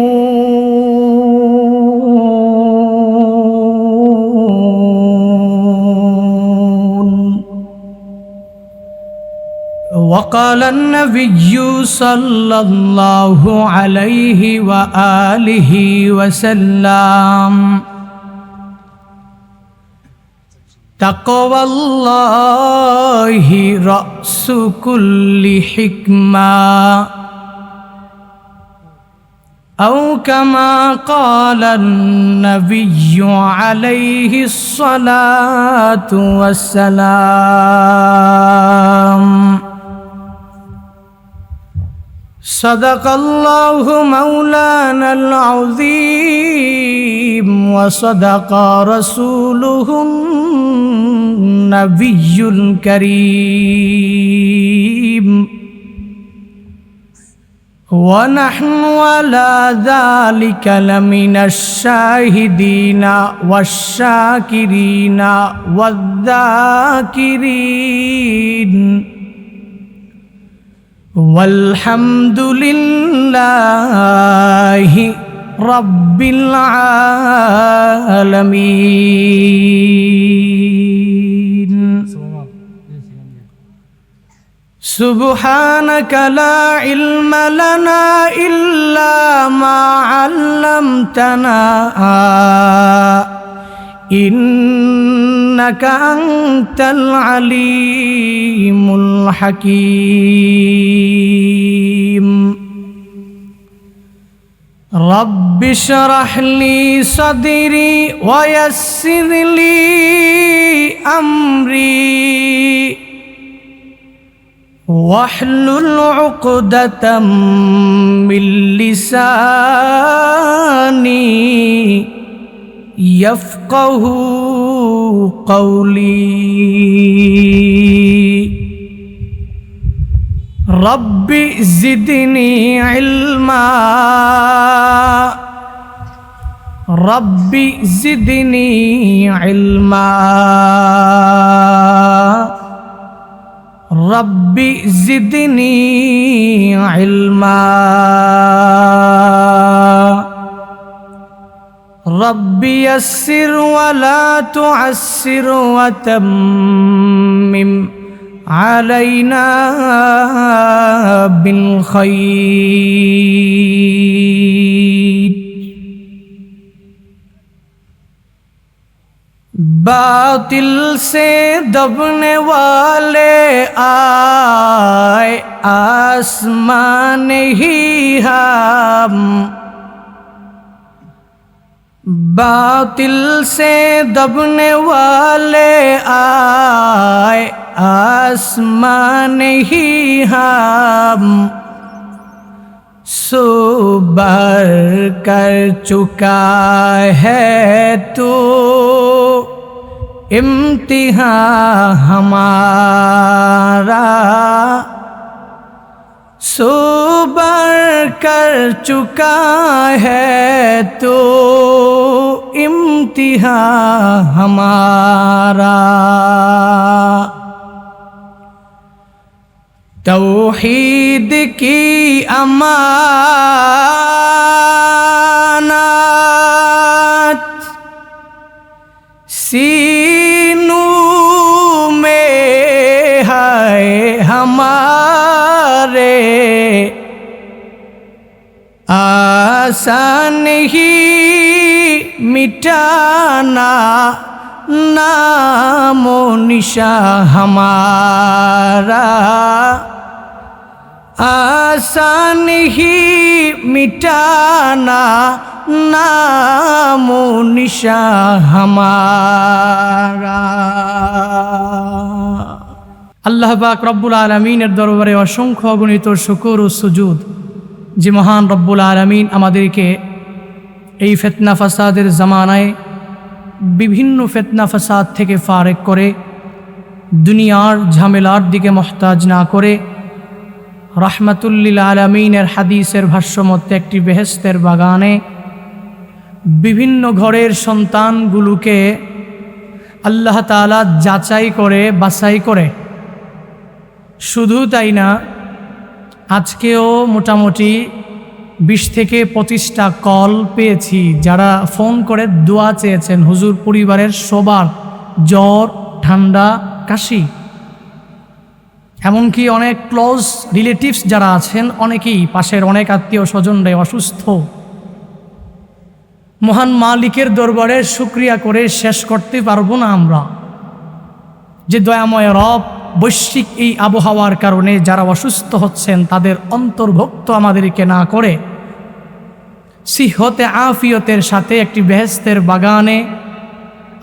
وقال النبي صلى الله عليه وآله وسلم تقوى الله رأس كل حكمة أو كما قال النبي عليه الصلاة والسلام. صدق الله مولانا العظيم وصدق رسوله النبي الكريم ونحن على ذلك لمن الشاهدين والشاكرين والذاكرين والحمد لله رب العالمين. سبحانك لا علم لنا إلا ما علمتنا إنك أنت العليم الحكيم. رب اشرح لي صدري ويسر لي أمري واحلل عقدة من لساني يفقه قولي. رب زدني علما رب زدني علما رب زدني علما رب يسر ولا تعسر وتمم علينا بالخير. बातिल से दबने वाले आए आसमान ही हम, बातिल से दबने वाले आए आसमान ही हम, सो बर कर चुका है तो इम्तिहान हमारा, सो बर कर चुका है तो इम्तिहान हमारा. तौहीद की अमानत सीनों में है हमारे, आसान ही मिटाना नामो निशा हमारा, आसान ही मिटाना नामो निशा हमारा। আল্লাহ পাক রব্বুল আলামিনের দরবারে অসংখ্য অগণিত শুকর ও সুজুদ যে মহান রব্বুল আলামিন আমাদেরকে এই ফিতনা ফাসাদের জামানায় বিভিন্ন ফিতনা ফাসাদ থেকে ফারেক করে দুনিয়ার ঝামেলার দিকে মুহতাজ না করে রাহমাতুল লিল আলামিনের হাদিসের ভাষ্যমতে একটি বেহেশতের বাগানে বিভিন্ন ঘরের সন্তানগুলোকে আল্লাহ তাআলা যাচাই করে বাছাই করে। শুধু তাই না, আজকেও মোটামুটি 20 থেকে 25টা কল পেয়েছি যারা ফোন করে দোয়া চেয়েছেন, হুজুর পরিবারের সবার জ্বর, ঠান্ডা, কাশি, এমনকি অনেক ক্লোজ রিলেটিভস যারা আছেন অনেকেই, পাশের অনেক আত্মীয় স্বজনরাই অসুস্থ। মহান মালিকের দরবারে শুকরিয়া করে শেষ করতে পারবো না আমরা যে দয়াময় রব বৈশ্বিক এই আবহাওয়ার কারণে যারা অসুস্থ হচ্ছেন তাদের অন্তর্ভুক্ত আমাদেরকে না করে সিহতে আফিয়তের সাথে একটি বেহেশতের বাগানে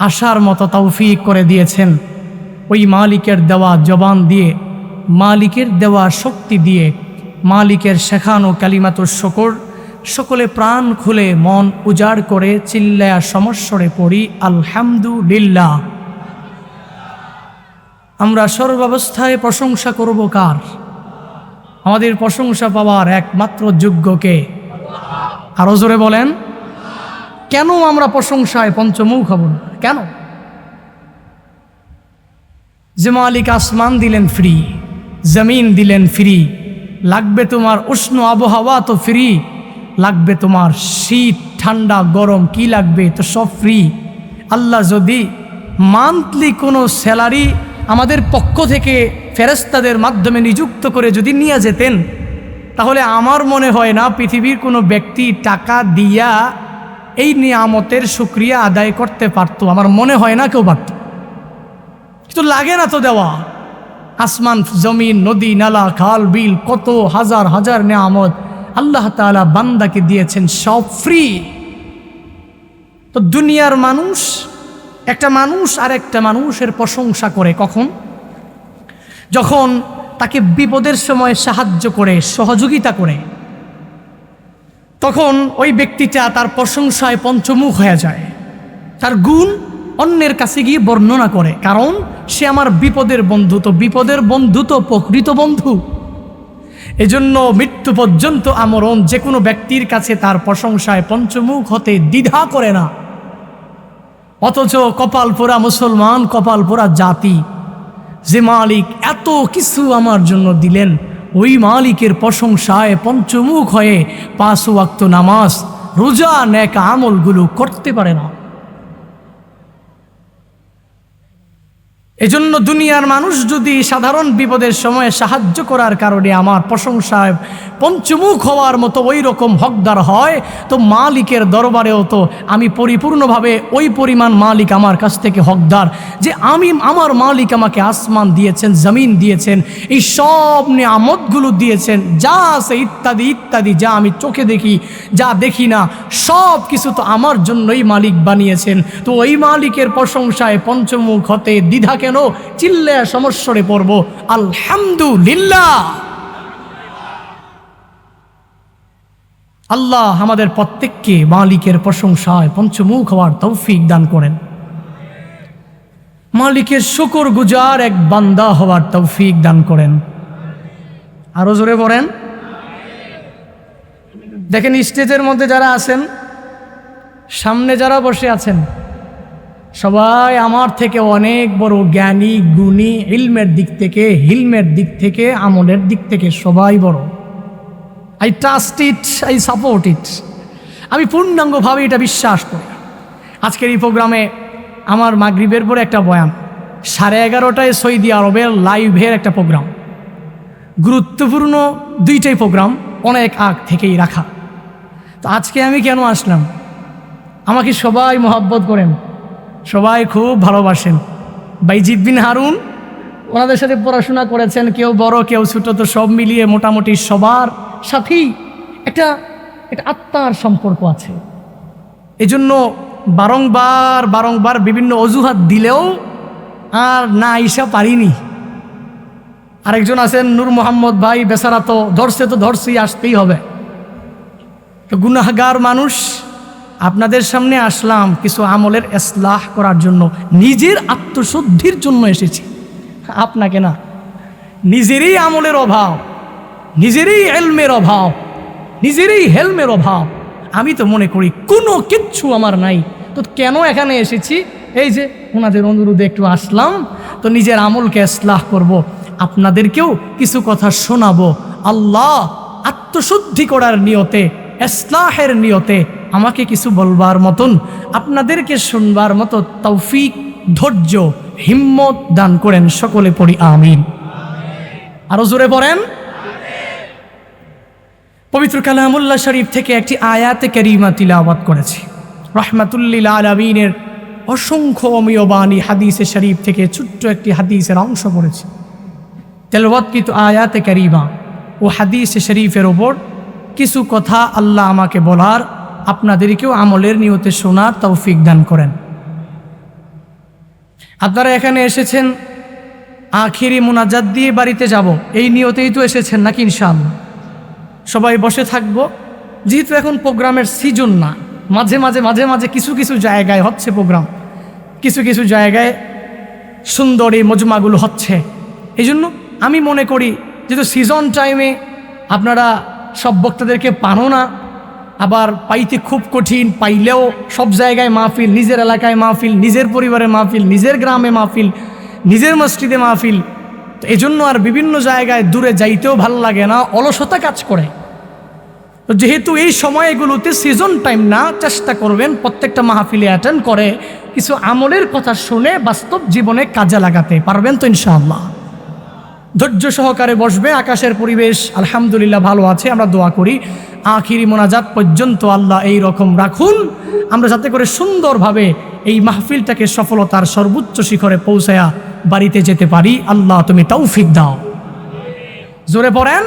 আসার মতো তৌফিক করে দিয়েছেন। ওই মালিকের দেওয়া জবান দিয়ে, মালিকের দেওয়া শক্তি দিয়ে, মালিকের শেখানো কালিমাতুশ শুকর সকলে প্রাণ খুলে মন উজাড় করে চিল্লায়া সমস্বরে পড়ি আলহামদুলিল্লাহ। আমরা সর্বাবস্থায় প্রশংসা করব কার? আমাদের প্রশংসা পাওয়ার একমাত্র যোগ্যকে। আরো জোরে বলেন, কেন আমরা প্রশংসায় পঞ্চমুখ হব না? কেন? যে মালিক আসমান দিলেন ফ্রি, জমিন দিলেন ফ্রি, লাগবে তোমার উষ্ণ আবহাওয়া তো ফ্রি, লাগবে তোমার শীত ঠান্ডা গরম কি লাগবে তো সব ফ্রি। আল্লাহ যদি মান্থলি কোনো স্যালারি আমাদের পক্ষ থেকে ফেরেশতাদের মাধ্যমে নিযুক্ত করে যদি নিয়ে যেতেন, তাহলে আমার মনে হয় না পৃথিবীর কোনো ব্যক্তি টাকা দিয়া এই নিয়ামতের শুকরিয়া আদায় করতে পারতো। আমার মনে হয় না কেউ পারত, কিন্তু লাগে না তো দেওয়া। আসমান, জমিন, নদী, নালা, খাল, বিল, কত হাজার হাজার নিয়ামত আল্লাহ তাআলা বান্দাকে দিয়েছেন, সব ফ্রি। তো দুনিয়ার মানুষ, একটা মানুষ আর একটা মানুষের প্রশংসা করে কখন? যখন তাকে বিপদের সময় সাহায্য করে, সহযোগিতা করে, তখন ওই ব্যক্তিটা তার প্রশংসায় পঞ্চমুখ হয়ে যায়, তার গুণ অন্যের কাছে গিয়ে বর্ণনা করে, কারণ সে আমার বিপদের বন্ধু। তো বিপদের বন্ধু তো প্রকৃত বন্ধু। এজন্য মৃত্যু পর্যন্ত আমরণ যে কোনো ব্যক্তির কাছে তার প্রশংসায় পঞ্চমুখ হতে দ্বিধা করে না। অথচ কপাল পোড়া মুসলমান, কপাল পোড়া জাতি, যে মালিক এত কিছু আমার জন্য দিলেন, ওই মালিকের প্রশংসায় পঞ্চমুখ হয়ে 5 ওয়াক্ত নামাজ, রোজা, নেক আমলগুলো করতে পারে না। এজন্য দুনিয়ার মানুষ যদি সাধারণ বিপদের সময় সাহায্য করার কারণে আমার প্রশংসায় পঞ্চমুখ হওয়ার মতো ওই রকম হকদার হয়, তো মালিকের দরবারেও তো আমি পরিপূর্ণভাবে ওই পরিমাণ মালিক আমার কাছ থেকে হকদার, যে আমার মালিক আমাকে আসমান দিয়েছেন, জমিন দিয়েছেন, এই সব নিয়ামতগুলো দিয়েছেন, যা আছে ইত্যাদি ইত্যাদি, যা আমি চোখে দেখি, যা দেখি না, সব কিছু তো আমার জন্যই মালিক বানিয়েছেন। তো ওই মালিকের প্রশংসায় পঞ্চমুখ হতে দ্বিধা কেন? চিল্লায়া সমস্বরে পড়ব আলহামদুলিল্লাহ। আল্লাহ আমাদের প্রত্যেককে মালিকের প্রশংসায় পঞ্চমুখ হওয়ার তৌফিক দান করেন। মালিকের শুকর গুজার এক বান্দা হওয়ার তৌফিক দান করেন। আরো জোরে বলেন। দেখেন, স্টেজের মধ্যে যারা আছেন, সামনে যারা বসে আছেন, সবাই আমার থেকে অনেক বড় জ্ঞানী, গুণী, ইলমের দিক থেকে, হিলমের দিক থেকে, আমলের দিক থেকে সবাই বড়। I trust it, I support ইট। আমি পূর্ণাঙ্গভাবে এটা বিশ্বাস করি। আজকের এই প্রোগ্রামে আমার মাগরিবের পরে একটা বয়ান, 11:30টায় সৌদি আরবের লাইভের একটা প্রোগ্রাম, গুরুত্বপূর্ণ 2টাই প্রোগ্রাম, অনেক আগ থেকেই রাখা। তো তো আজকে আমি কেন আসলাম? আমাকে সবাই মহব্বত করেন, সবাই খুব ভালোবাসেন। বাইজিদ বিন হারুন, ওনাদের সাথে পড়াশোনা করেছেন, কেউ বড় কেউ ছোট, তো সব মিলিয়ে মোটামুটি সবার সাথেই একটা আত্মার সম্পর্ক আছে। এজন্য বারংবার বিভিন্ন অজুহাত দিলেও আর না আইসা পারিনি। আরেকজন আছেন নূর মোহাম্মদ ভাই, বেচারা তো ধরছি, আসতেই হবে। তো গুনাহগার মানুষ, আপনাদের সামনে আসলাম কিছু আমলের ইসলাহ করার জন্য, নিজের আত্মশুদ্ধির জন্য এসেছি, আপনাকে না। নিজেরই আমলের অভাব, নিজেরই ইলমের অভাব, নিজেরই হেলমের অভাব। আমি তো মনে করি কোনো কিচ্ছু আমার নাই, তো কেন এখানে এসেছি? এই যে ওনাদের অনুরোধে একটু আসলাম, তো নিজের আমলকে ইসলাহ করব, আপনাদেরকেও কিছু কথা শোনাবো। আল্লাহ আত্মশুদ্ধি করার নিয়তে, ইসলাহের নিয়তে আমাকে কিছু বলবার মতন, আপনাদেরকে শুনবার মতো তৌফিক, ধৈর্য, হিম্মত দান করেন। সকলে পড়ি আমিন। আরো জোরে পড়েন। পবিত্র কালামুল্লাহ শরীফ থেকে একটি আয়াতে কারিমা তিলাওয়াত করেছি। রাহমাতুল্লিল আলামিনের অসংখ্য অমীয় বাণী হাদিসে শরীফ থেকে ছোট্ট একটি হাদিসের অংশ পড়েছি। তেলাওয়াতকৃত আয়াতে কারিমা ও হাদিসে শরীফের ওপর কিছু কথা আল্লাহ আমাকে বলার, আপনাদেরকেও আমলের নিয়তে শোনার তৌফিক দান করেন। আপনারা এখানে এসেছেন আখিরি মুনাজাত দিয়ে বাড়িতে যাব, এই নিয়তেই তো এসেছেন নাকি? ইনশাআল্লাহ সবাই বসে থাকবো, যেহেতু এখন প্রোগ্রামের সিজন না। মাঝে মাঝে কিছু জায়গায় হচ্ছে প্রোগ্রাম, কিছু জায়গায় সুন্দর এই মজমাগুলো হচ্ছে। এই জন্য আমি মনে করি যেহেতু সিজন টাইমে আপনারা সব বক্তাদেরকে পানো না, আবার পাইতে খুব কঠিন, পাইলেও সব জায়গায় মাহফিল, নিজের এলাকায় মাহফিল, নিজের পরিবারে মাহফিল, নিজের গ্রামে মাহফিল, নিজের মসজিদে মাহফিল, তো এই জন্য আর বিভিন্ন জায়গায় দূরে যাইতেও ভালো লাগে না, অলসতা কাজ করে। তো যেহেতু এই সময়গুলোতে সিজন টাইম না, চেষ্টা করবেন প্রত্যেকটা মাহফিলে অ্যাটেন্ড করে কিছু আমলের কথা শুনে বাস্তব জীবনে কাজে লাগাতে পারবেন তো ইনশাআল্লাহ। ধৈর্য সহকারে বসবে। আকাশের পরিবেশ আলহামদুলিল্লাহ ভালো আছে, আমরা দোয়া করি আখিরি মোনাজাত পর্যন্ত আল্লাহ এই রকম রাখুন, আমরা যাতে করে সুন্দরভাবে এই মাহফিলটাকে সফলতার সর্বোচ্চ শিখরে পৌঁছায়া বাড়িতে যেতে পারি। আল্লাহ তুমি তৌফিক দাও। জোরে পড়েন।